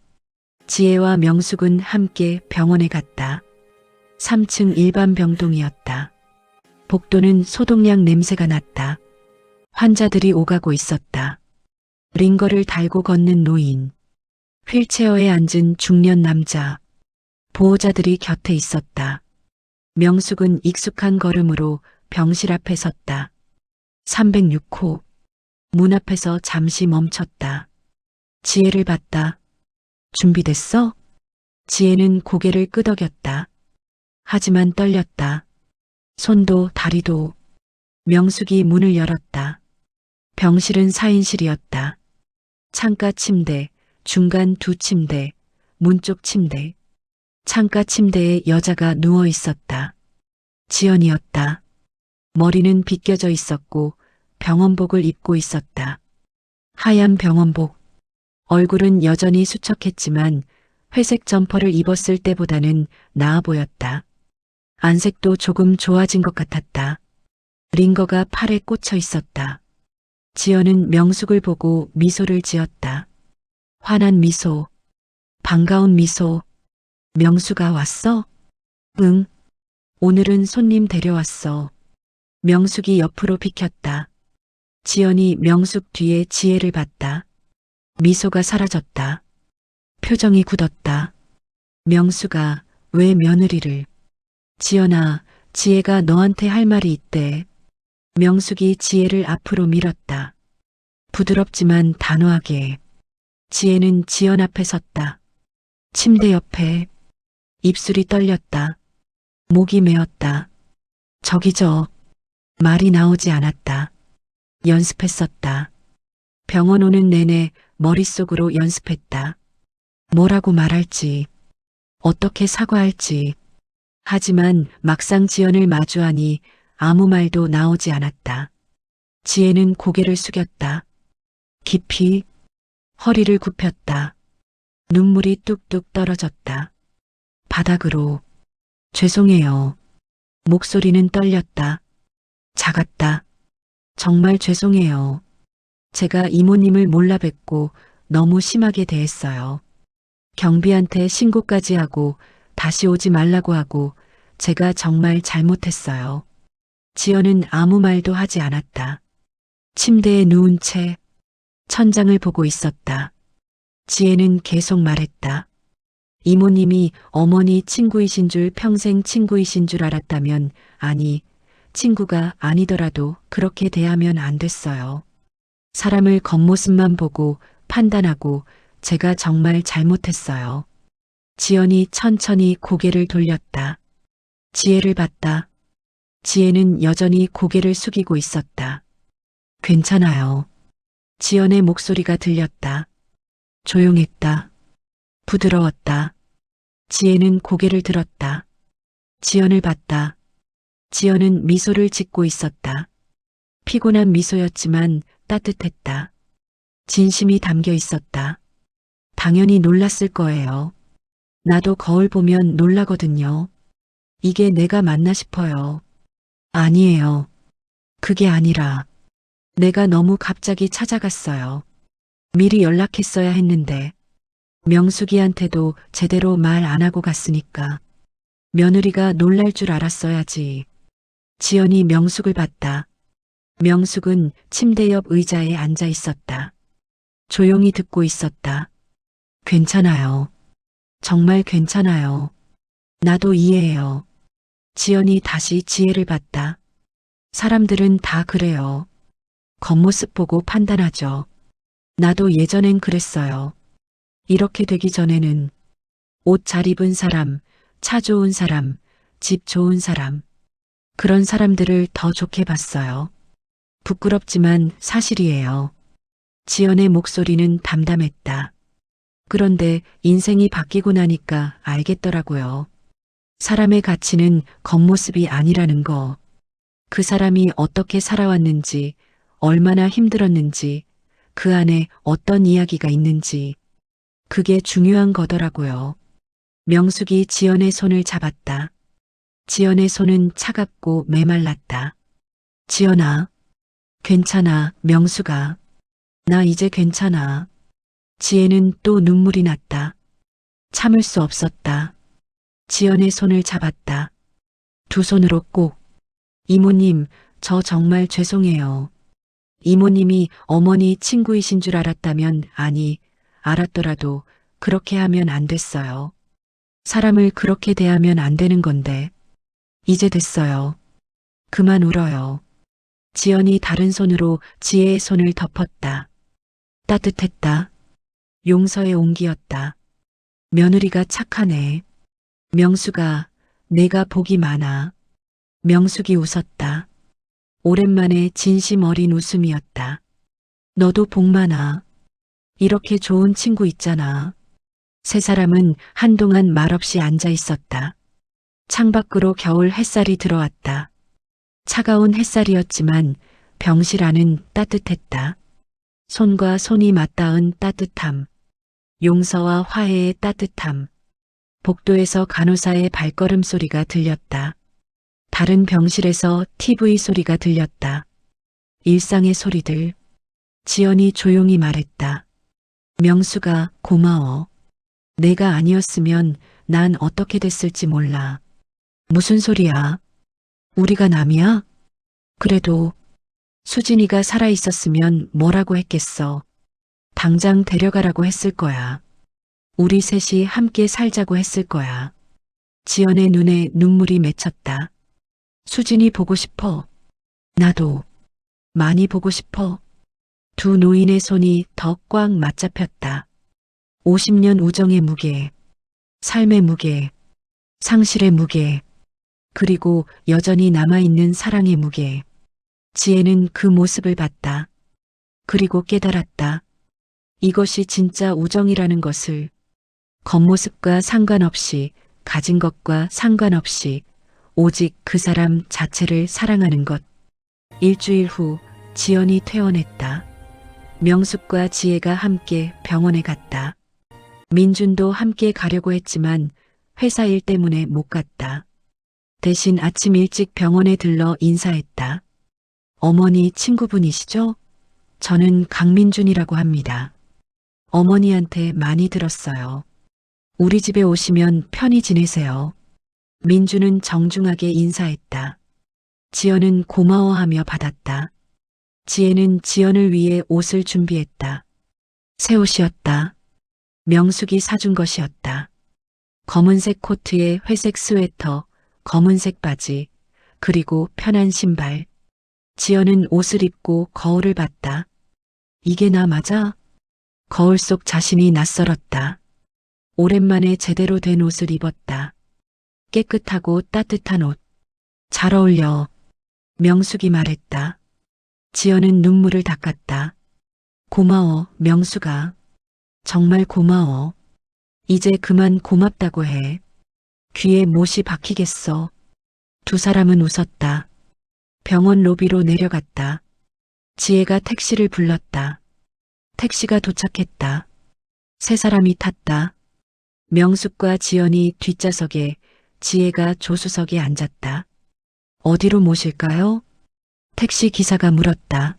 [SPEAKER 2] 지혜와 명숙은 함께 병원에 갔다. 3층 일반 병동이었다. 복도는 소독약 냄새가 났다. 환자들이 오가고 있었다. 링거를 달고 걷는 노인, 휠체어에 앉은 중년 남자, 보호자들이 곁에 있었다. 명숙은 익숙한 걸음으로 병실 앞에 섰다. 306호. 문 앞에서 잠시 멈췄다. 지혜를 봤다. 준비됐어? 지혜는 고개를 끄덕였다. 하지만 떨렸다. 손도 다리도. 명숙이 문을 열었다. 병실은 4인실이었다. 창가 침대, 중간 2침대, 문 쪽 침대. 창가 침대에 여자가 누워 있었다. 지연이었다. 머리는 빗겨져 있었고 병원복을 입고 있었다. 하얀 병원복. 얼굴은 여전히 수척했지만 회색 점퍼를 입었을 때보다는 나아 보였다. 안색도 조금 좋아진 것 같았다. 링거가 팔에 꽂혀 있었다. 지연은 명숙을 보고 미소를 지었다. 환한 미소. 반가운 미소. 명수가 왔어? 응. 오늘은 손님 데려왔어. 명숙이 옆으로 비켰다. 지연이 명숙 뒤에 지혜를 봤다. 미소가 사라졌다. 표정이 굳었다. 명수가 왜 며느리를. 지연아, 지혜가 너한테 할 말이 있대. 명숙이 지혜를 앞으로 밀었다. 부드럽지만 단호하게. 지혜는 지연 앞에 섰다. 침대 옆에. 입술이 떨렸다. 목이 메었다. 저기 말이 나오지 않았다. 연습했었다. 병원 오는 내내 머릿속으로 연습했다. 뭐라고 말할지, 어떻게 사과할지. 하지만 막상 지연을 마주하니 아무 말도 나오지 않았다. 지혜는 고개를 숙였다. 깊이 허리를 굽혔다. 눈물이 뚝뚝 떨어졌다. 바닥으로. 죄송해요. 목소리는 떨렸다. 작았다. 정말 죄송해요. 제가 이모님을 몰라 뵙고 너무 심하게 대했어요. 경비한테 신고까지 하고 다시 오지 말라고 하고 제가 정말 잘못했어요. 지연은 아무 말도 하지 않았다. 침대에 누운 채 천장을 보고 있었다. 지혜는 계속 말했다. 이모님이 어머니 친구이신 줄 평생 친구이신 줄 알았다면 아니, 친구가 아니더라도 그렇게 대하면 안 됐어요. 사람을 겉모습만 보고 판단하고 제가 정말 잘못했어요. 지연이 천천히 고개를 돌렸다. 지혜를 봤다. 지혜는 여전히 고개를 숙이고 있었다. 괜찮아요. 지연의 목소리가 들렸다. 조용했다. 부드러웠다. 지혜는 고개를 들었다. 지연을 봤다. 지연은 미소를 짓고 있었다. 피곤한 미소였지만 따뜻했다. 진심이 담겨 있었다. 당연히 놀랐을 거예요. 나도 거울 보면 놀라거든요. 이게 내가 맞나 싶어요. 아니에요. 그게 아니라 내가 너무 갑자기 찾아갔어요. 미리 연락했어야 했는데 명숙이한테도 제대로 말 안 하고 갔으니까. 며느리가 놀랄 줄 알았어야지. 지연이 명숙을 봤다. 명숙은 침대 옆 의자에 앉아 있었다. 조용히 듣고 있었다. 괜찮아요. 정말 괜찮아요. 나도 이해해요. 지연이 다시 지혜를 봤다. 사람들은 다 그래요. 겉모습 보고 판단하죠. 나도 예전엔 그랬어요. 이렇게 되기 전에는 옷 잘 입은 사람, 차 좋은 사람, 집 좋은 사람, 그런 사람들을 더 좋게 봤어요. 부끄럽지만 사실이에요. 지연의 목소리는 담담했다. 그런데 인생이 바뀌고 나니까 알겠더라고요. 사람의 가치는 겉모습이 아니라는 거. 그 사람이 어떻게 살아왔는지, 얼마나 힘들었는지, 그 안에 어떤 이야기가 있는지, 그게 중요한 거더라고요. 명숙이 지연의 손을 잡았다. 지연의 손은 차갑고 메말랐다. 지연아, 괜찮아, 명숙아. 나 이제 괜찮아. 지혜는 또 눈물이 났다. 참을 수 없었다. 지연의 손을 잡았다. 두 손으로 꼭. 이모님, 저 정말 죄송해요. 이모님이 어머니 친구이신 줄 알았다면, 아니, 알았더라도 그렇게 하면 안 됐어요. 사람을 그렇게 대하면 안 되는 건데. 이제 됐어요. 그만 울어요. 지연이 다른 손으로 지혜의 손을 덮었다. 따뜻했다. 용서의 온기였다. 며느리가 착하네. 명숙아, 내가 복이 많아. 명숙이 웃었다. 오랜만에 진심 어린 웃음이었다. 너도 복 많아. 이렇게 좋은 친구 있잖아. 세 사람은 한동안 말없이 앉아 있었다. 창밖으로 겨울 햇살이 들어왔다. 차가운 햇살이었지만 병실 안은 따뜻했다. 손과 손이 맞닿은 따뜻함. 용서와 화해의 따뜻함. 복도에서 간호사의 발걸음 소리가 들렸다. 다른 병실에서 TV 소리가 들렸다. 일상의 소리들. 지연이 조용히 말했다. 명수가 고마워. 내가 아니었으면 난 어떻게 됐을지 몰라. 무슨 소리야? 우리가 남이야? 그래도 수진이가 살아있었으면 뭐라고 했겠어. 당장 데려가라고 했을 거야. 우리 셋이 함께 살자고 했을 거야. 지연의 눈에 눈물이 맺혔다. 수진이 보고 싶어. 나도 많이 보고 싶어. 두 노인의 손이 더 꽉 맞잡혔다. 50년 우정의 무게, 삶의 무게, 상실의 무게, 그리고 여전히 남아있는 사랑의 무게. 지혜는 그 모습을 봤다. 그리고 깨달았다. 이것이 진짜 우정이라는 것을. 겉모습과 상관없이, 가진 것과 상관없이 오직 그 사람 자체를 사랑하는 것. 일주일 후 지연이 퇴원했다. 명숙과 지혜가 함께 병원에 갔다. 민준도 함께 가려고 했지만 회사 일 때문에 못 갔다. 대신 아침 일찍 병원에 들러 인사했다. 어머니 친구분이시죠? 저는 강민준이라고 합니다. 어머니한테 많이 들었어요. 우리 집에 오시면 편히 지내세요. 민준은 정중하게 인사했다. 지연은 고마워하며 받았다. 지혜는 지연을 위해 옷을 준비했다. 새 옷이었다. 명숙이 사준 것이었다. 검은색 코트에 회색 스웨터, 검은색 바지, 그리고 편한 신발. 지연은 옷을 입고 거울을 봤다. 이게 나 맞아? 거울 속 자신이 낯설었다. 오랜만에 제대로 된 옷을 입었다. 깨끗하고 따뜻한 옷. 잘 어울려. 명숙이 말했다. 지연은 눈물을 닦았다. 고마워, 명숙아. 정말 고마워. 이제 그만 고맙다고 해. 귀에 못이 박히겠어. 두 사람은 웃었다. 병원 로비로 내려갔다. 지혜가 택시를 불렀다. 택시가 도착했다. 세 사람이 탔다. 명숙과 지연이 뒷좌석에, 지혜가 조수석에 앉았다. 어디로 모실까요? 택시 기사가 물었다.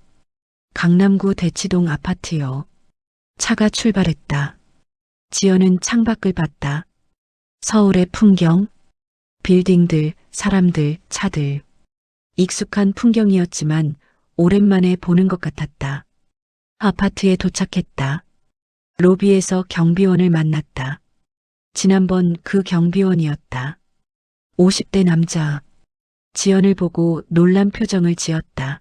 [SPEAKER 2] 강남구 대치동 아파트요. 차가 출발했다. 지연은 창밖을 봤다. 서울의 풍경, 빌딩들, 사람들, 차들. 익숙한 풍경이었지만 오랜만에 보는 것 같았다. 아파트에 도착했다. 로비에서 경비원을 만났다. 지난번 그 경비원이었다. 50대 남자. 지연을 보고 놀란 표정을 지었다.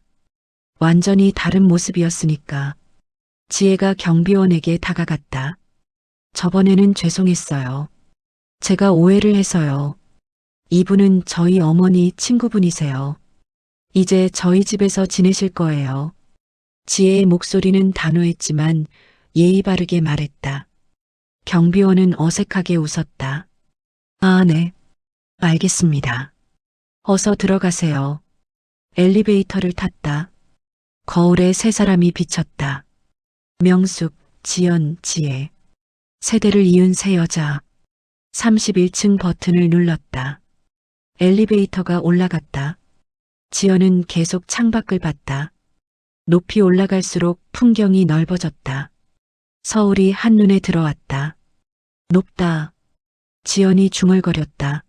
[SPEAKER 2] 완전히 다른 모습이었으니까. 지혜가 경비원에게 다가갔다. 저번에는 죄송했어요. 제가 오해를 해서요. 이분은 저희 어머니 친구분이세요. 이제 저희 집에서 지내실 거예요. 지혜의 목소리는 단호했지만 예의 바르게 말했다. 경비원은 어색하게 웃었다. 아, 네. 알겠습니다. 어서 들어가세요. 엘리베이터를 탔다. 거울에 세 사람이 비쳤다. 명숙, 지연, 지혜. 세대를 이은 세 여자. 31층 버튼을 눌렀다. 엘리베이터가 올라갔다. 지연은 계속 창밖을 봤다. 높이 올라갈수록 풍경이 넓어졌다. 서울이 한눈에 들어왔다. 높다. 지연이 중얼거렸다.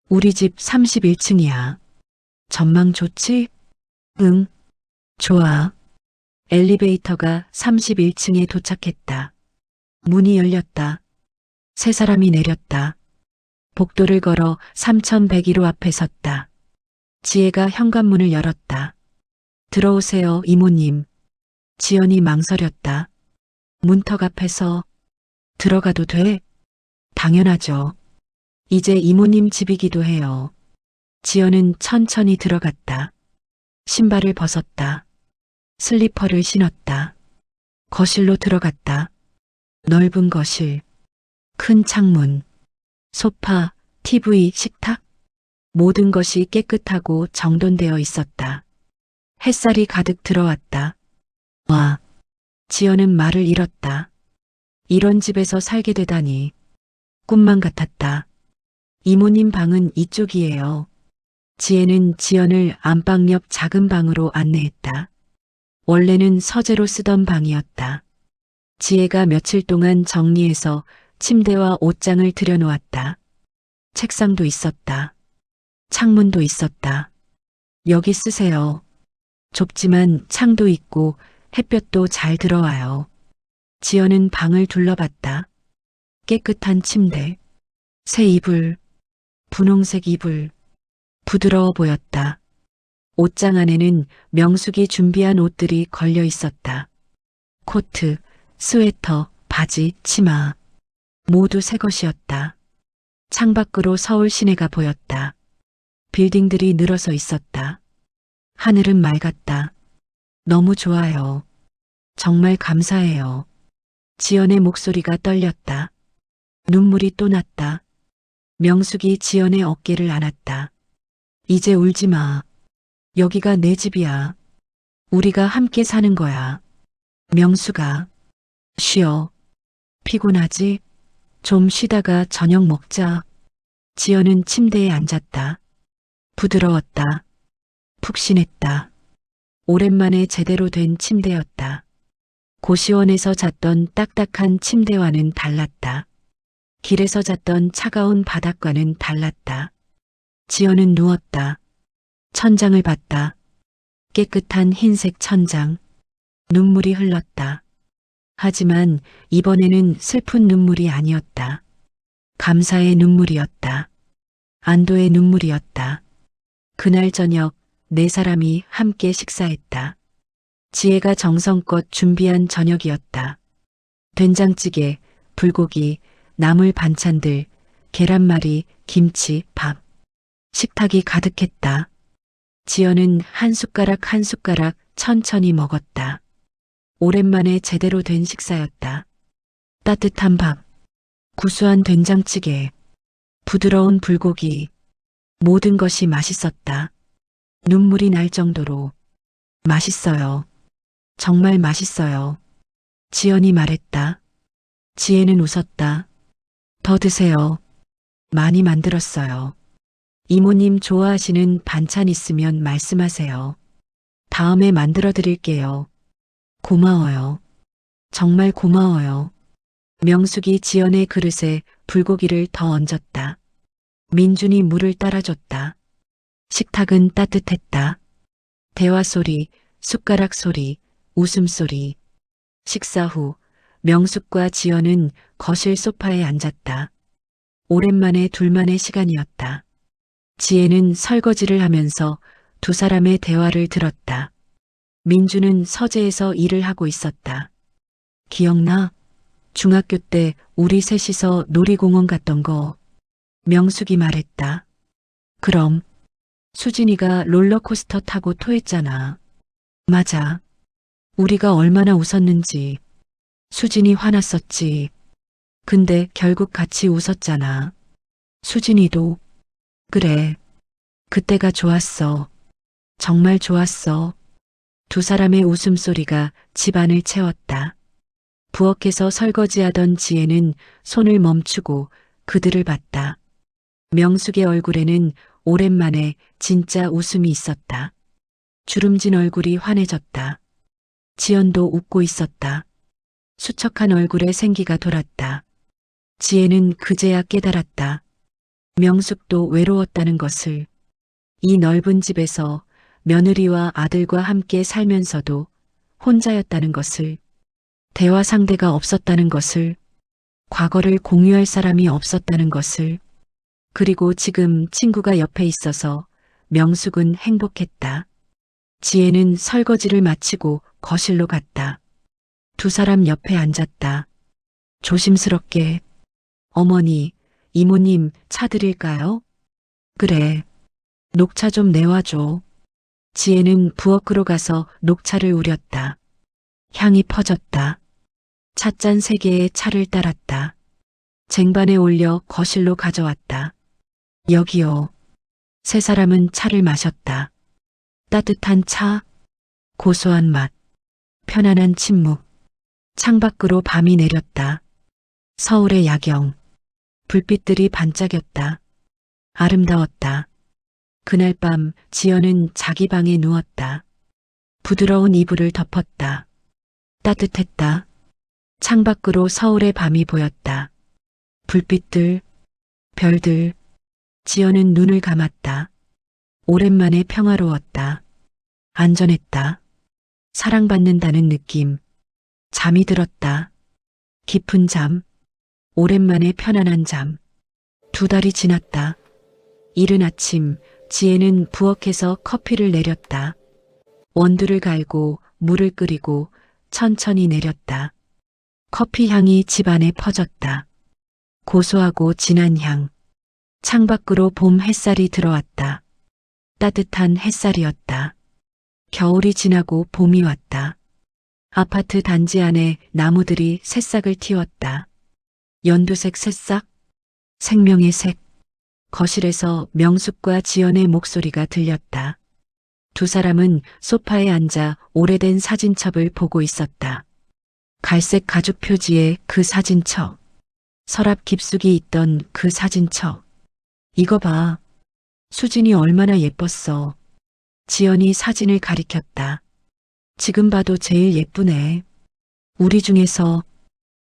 [SPEAKER 2] 우리 집 31층이야. 전망 좋지? 응. 좋아. 엘리베이터가 31층에 도착했다. 문이 열렸다. 세 사람이 내렸다. 복도를 걸어 3101호 앞에 섰다. 지혜가 현관문을 열었다. 들어오세요, 이모님. 지연이 망설였다. 문턱 앞에서 들어가도 돼? 당연하죠. 이제 이모님 집이기도 해요. 지연은 천천히 들어갔다. 신발을 벗었다. 슬리퍼를 신었다. 거실로 들어갔다. 넓은 거실. 큰 창문. 소파, TV, 식탁. 모든 것이 깨끗하고 정돈되어 있었다. 햇살이 가득 들어왔다. 와. 지연은 말을 잃었다. 이런 집에서 살게 되다니. 꿈만 같았다. 이모님 방은 이쪽이에요. 지혜는 지연을 안방 옆 작은 방으로 안내했다. 원래는 서재로 쓰던 방이었다. 지혜가 며칠 동안 정리해서 침대와 옷장을 들여놓았다. 책상도 있었다. 창문도 있었다. 여기 쓰세요. 좁지만 창도 있고 햇볕도 잘 들어와요. 지연은 방을 둘러봤다. 깨끗한 침대, 새 이불, 분홍색 이불, 부드러워 보였다. 옷장 안에는 명숙이 준비한 옷들이 걸려 있었다. 코트, 스웨터, 바지, 치마. 모두 새 것이었다. 창밖으로 서울 시내가 보였다. 빌딩들이 늘어서 있었다. 하늘은 맑았다. 너무 좋아요. 정말 감사해요. 지연의 목소리가 떨렸다. 눈물이 또 났다. 명숙이 지연의 어깨를 안았다. 이제 울지 마. 여기가 내 집이야. 우리가 함께 사는 거야. 명숙아, 쉬어. 피곤하지? 좀 쉬다가 저녁 먹자. 지연은 침대에 앉았다. 부드러웠다. 푹신했다. 오랜만에 제대로 된 침대였다. 고시원에서 잤던 딱딱한 침대와는 달랐다. 길에서 잤던 차가운 바닥과는 달랐다. 지연은 누웠다. 천장을 봤다. 깨끗한 흰색 천장. 눈물이 흘렀다. 하지만 이번에는 슬픈 눈물이 아니었다. 감사의 눈물이었다. 안도의 눈물이었다. 그날 저녁 네 사람이 함께 식사했다. 지혜가 정성껏 준비한 저녁이었다. 된장찌개, 불고기, 나물 반찬들, 계란말이, 김치, 밥. 식탁이 가득했다. 지연은 한 숟가락 한 숟가락 천천히 먹었다. 오랜만에 제대로 된 식사였다. 따뜻한 밥, 구수한 된장찌개, 부드러운 불고기, 모든 것이 맛있었다. 눈물이 날 정도로 맛있어요. 정말 맛있어요. 지연이 말했다. 지혜는 웃었다. 더 드세요. 많이 만들었어요. 이모님 좋아하시는 반찬 있으면 말씀하세요. 다음에 만들어 드릴게요. 고마워요. 정말 고마워요. 명숙이 지연의 그릇에 불고기를 더 얹었다. 민준이 물을 따라줬다. 식탁은 따뜻했다. 대화 소리, 숟가락 소리, 웃음소리. 식사 후 명숙과 지연은 거실 소파에 앉았다. 오랜만에 둘만의 시간이었다. 지혜는 설거지를 하면서 두 사람의 대화를 들었다. 민주는 서재에서 일을 하고 있었다. 기억나? 중학교 때 우리 셋이서 놀이공원 갔던 거. 명숙이 말했다. 그럼 수진이가 롤러코스터 타고 토했잖아. 맞아. 우리가 얼마나 웃었는지. 수진이 화났었지. 근데 결국 같이 웃었잖아. 수진이도. 그래. 그때가 좋았어. 정말 좋았어. 두 사람의 웃음소리가 집안을 채웠다. 부엌에서 설거지하던 지혜는 손을 멈추고 그들을 봤다. 명숙의 얼굴에는 오랜만에 진짜 웃음이 있었다. 주름진 얼굴이 환해졌다. 지연도 웃고 있었다. 수척한 얼굴에 생기가 돌았다. 지혜는 그제야 깨달았다. 명숙도 외로웠다는 것을. 이 넓은 집에서 며느리와 아들과 함께 살면서도 혼자였다는 것을. 대화 상대가 없었다는 것을. 과거를 공유할 사람이 없었다는 것을. 그리고 지금 친구가 옆에 있어서 명숙은 행복했다. 지혜는 설거지를 마치고 거실로 갔다. 두 사람 옆에 앉았다. 조심스럽게. 어머니, 이모님 차 드릴까요? 그래. 녹차 좀 내와줘. 지혜는 부엌으로 가서 녹차를 우렸다. 향이 퍼졌다. 찻잔 3개에 차를 따랐다. 쟁반에 올려 거실로 가져왔다. 여기요. 세 사람은 차를 마셨다. 따뜻한 차, 고소한 맛, 편안한 침묵. 창밖으로 밤이 내렸다. 서울의 야경. 불빛들이 반짝였다. 아름다웠다. 그날 밤 지연은 자기 방에 누웠다. 부드러운 이불을 덮었다. 따뜻했다. 창밖으로 서울의 밤이 보였다. 불빛들, 별들. 지연은 눈을 감았다. 오랜만에 평화로웠다. 안전했다. 사랑받는다는 느낌. 잠이 들었다. 깊은 잠. 오랜만에 편안한 잠. 2달이 지났다. 이른 아침 지혜는 부엌에서 커피를 내렸다. 원두를 갈고 물을 끓이고 천천히 내렸다. 커피 향이 집안에 퍼졌다. 고소하고 진한 향. 창밖으로 봄 햇살이 들어왔다. 따뜻한 햇살이었다. 겨울이 지나고 봄이 왔다. 아파트 단지 안에 나무들이 새싹을 틔웠다. 연두색 새싹, 생명의 색. 거실에서 명숙과 지연의 목소리가 들렸다. 두 사람은 소파에 앉아 오래된 사진첩을 보고 있었다. 갈색 가죽 표지의 그 사진첩. 서랍 깊숙이 있던 그 사진첩. 이거 봐. 수진이 얼마나 예뻤어. 지연이 사진을 가리켰다. 지금 봐도 제일 예쁘네. 우리 중에서.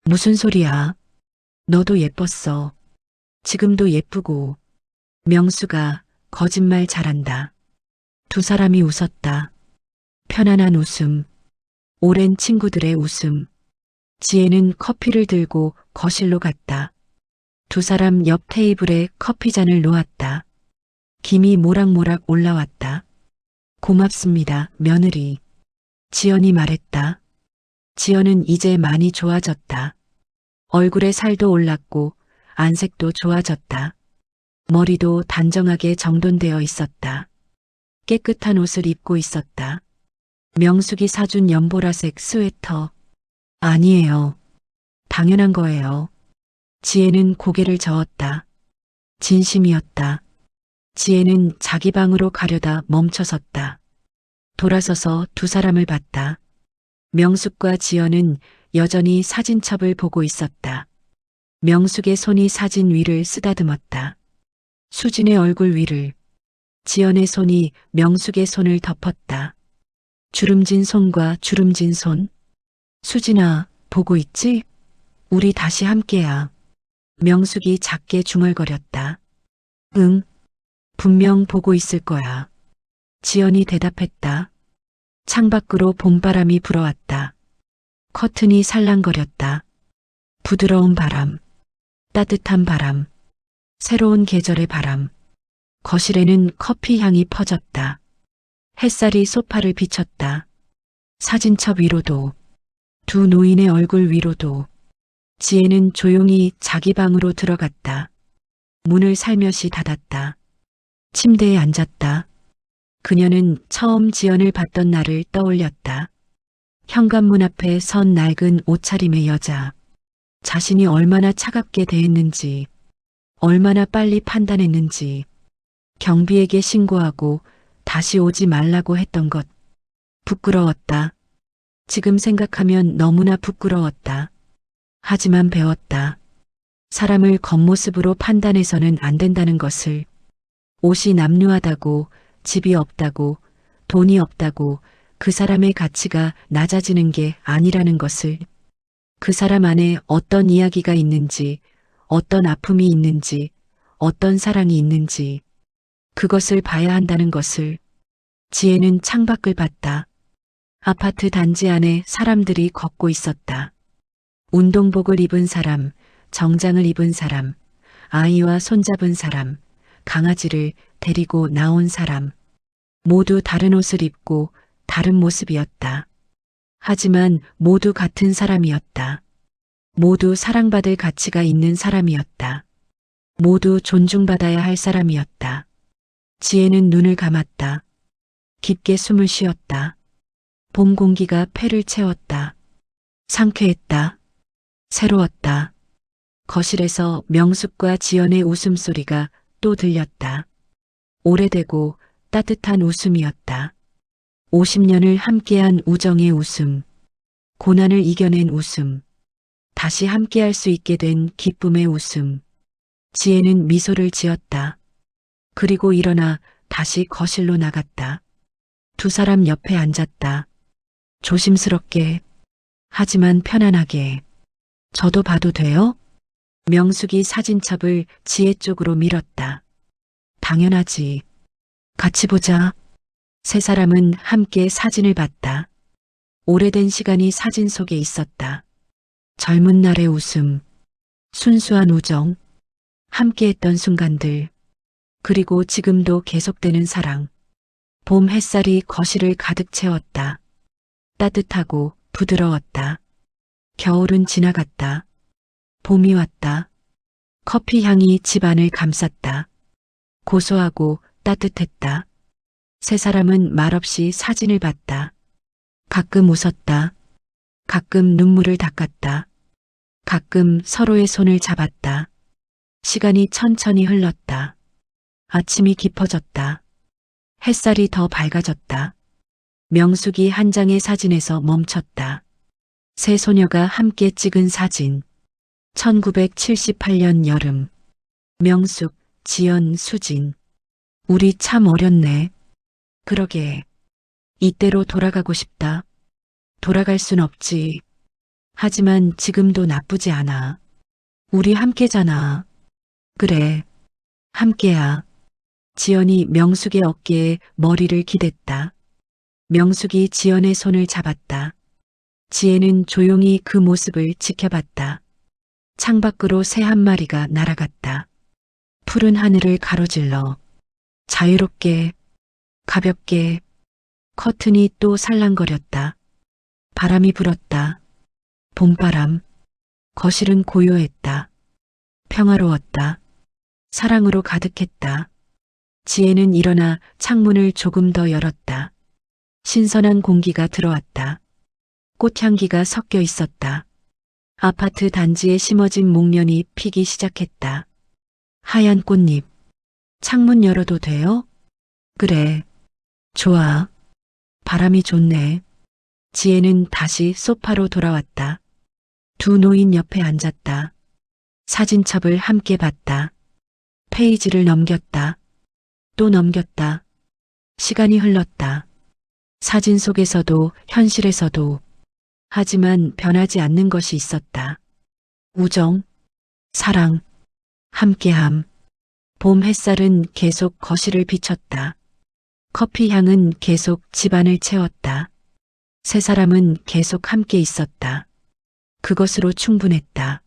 [SPEAKER 2] 무슨 소리야. 너도 예뻤어. 지금도 예쁘고. 명수가 거짓말 잘한다. 두 사람이 웃었다. 편안한 웃음. 오랜 친구들의 웃음. 지혜는 커피를 들고 거실로 갔다. 두 사람 옆 테이블에 커피잔을 놓았다. 김이 모락모락 올라왔다. 고맙습니다, 며느리. 지연이 말했다. 지연은 이제 많이 좋아졌다. 얼굴에 살도 올랐고 안색도 좋아졌다. 머리도 단정하게 정돈되어 있었다. 깨끗한 옷을 입고 있었다. 명숙이 사준 연보라색 스웨터. 아니에요. 당연한 거예요. 지혜는 고개를 저었다. 진심이었다. 지혜는 자기 방으로 가려다 멈춰섰다. 돌아서서 두 사람을 봤다. 명숙과 지연은 여전히 사진첩을 보고 있었다. 명숙의 손이 사진 위를 쓰다듬었다. 수진의 얼굴 위를. 지연의 손이 명숙의 손을 덮었다. 주름진 손과 주름진 손. 수진아, 보고 있지? 우리 다시 함께야. 명숙이 작게 중얼거렸다. 응, 분명 보고 있을 거야. 지연이 대답했다. 창밖으로 봄바람이 불어왔다. 커튼이 살랑거렸다. 부드러운 바람, 따뜻한 바람, 새로운 계절의 바람. 거실에는 커피 향이 퍼졌다. 햇살이 소파를 비쳤다. 사진첩 위로도, 두 노인의 얼굴 위로도. 지혜는 조용히 자기 방으로 들어갔다. 문을 살며시 닫았다. 침대에 앉았다. 그녀는 처음 지연을 봤던 날을 떠올렸다. 현관문 앞에 선 낡은 옷차림의 여자. 자신이 얼마나 차갑게 대했는지, 얼마나 빨리 판단했는지, 경비에게 신고하고 다시 오지 말라고 했던 것. 부끄러웠다. 지금 생각하면 너무나 부끄러웠다. 하지만 배웠다. 사람을 겉모습으로 판단해서는 안 된다는 것을. 옷이 남루하다고, 집이 없다고, 돈이 없다고 그 사람의 가치가 낮아지는 게 아니라는 것을. 그 사람 안에 어떤 이야기가 있는지, 어떤 아픔이 있는지, 어떤 사랑이 있는지, 그것을 봐야 한다는 것을. 지혜는 창밖을 봤다. 아파트 단지 안에 사람들이 걷고 있었다. 운동복을 입은 사람, 정장을 입은 사람, 아이와 손잡은 사람, 강아지를 데리고 나온 사람. 모두 다른 옷을 입고 다른 모습이었다. 하지만 모두 같은 사람이었다. 모두 사랑받을 가치가 있는 사람이었다. 모두 존중받아야 할 사람이었다. 지혜는 눈을 감았다. 깊게 숨을 쉬었다. 봄 공기가 폐를 채웠다. 상쾌했다. 새로웠다. 거실에서 명숙과 지연의 웃음소리가 또 들렸다. 오래되고 따뜻한 웃음이었다. 50년을 함께한 우정의 웃음. 고난을 이겨낸 웃음. 다시 함께할 수 있게 된 기쁨의 웃음. 지혜는 미소를 지었다. 그리고 일어나 다시 거실로 나갔다. 두 사람 옆에 앉았다. 조심스럽게, 하지만 편안하게. 저도 봐도 돼요? 명숙이 사진첩을 지혜 쪽으로 밀었다. 당연하지. 같이 보자. 세 사람은 함께 사진을 봤다. 오래된 시간이 사진 속에 있었다. 젊은 날의 웃음, 순수한 우정, 함께했던 순간들, 그리고 지금도 계속되는 사랑. 봄 햇살이 거실을 가득 채웠다. 따뜻하고 부드러웠다. 겨울은 지나갔다. 봄이 왔다. 커피 향이 집안을 감쌌다. 고소하고 따뜻했다. 세 사람은 말없이 사진을 봤다. 가끔 웃었다. 가끔 눈물을 닦았다. 가끔 서로의 손을 잡았다. 시간이 천천히 흘렀다. 아침이 깊어졌다. 햇살이 더 밝아졌다. 명숙이 한 장의 사진에서 멈췄다. 세 소녀가 함께 찍은 사진. 1978년 여름. 명숙, 지연, 수진. 우리 참 어렸네. 그러게. 이때로 돌아가고 싶다. 돌아갈 순 없지. 하지만 지금도 나쁘지 않아. 우리 함께잖아. 그래. 함께야. 지연이 명숙의 어깨에 머리를 기댔다. 명숙이 지연의 손을 잡았다. 지혜는 조용히 그 모습을 지켜봤다. 창밖으로 새 한 마리가 날아갔다. 푸른 하늘을 가로질러 자유롭게, 가볍게. 커튼이 또 살랑거렸다. 바람이 불었다. 봄바람. 거실은 고요했다. 평화로웠다. 사랑으로 가득했다. 지혜는 일어나 창문을 조금 더 열었다. 신선한 공기가 들어왔다. 꽃향기가 섞여 있었다. 아파트 단지에 심어진 목련이 피기 시작했다. 하얀 꽃잎. 창문 열어도 돼요? 그래. 좋아. 바람이 좋네. 지혜는 다시 소파로 돌아왔다. 두 노인 옆에 앉았다. 사진첩을 함께 봤다. 페이지를 넘겼다. 또 넘겼다. 시간이 흘렀다. 사진 속에서도 현실에서도. 하지만 변하지 않는 것이 있었다. 우정, 사랑, 함께함. 봄 햇살은 계속 거실을 비췄다. 커피 향은 계속 집안을 채웠다. 세 사람은 계속 함께 있었다. 그것으로 충분했다.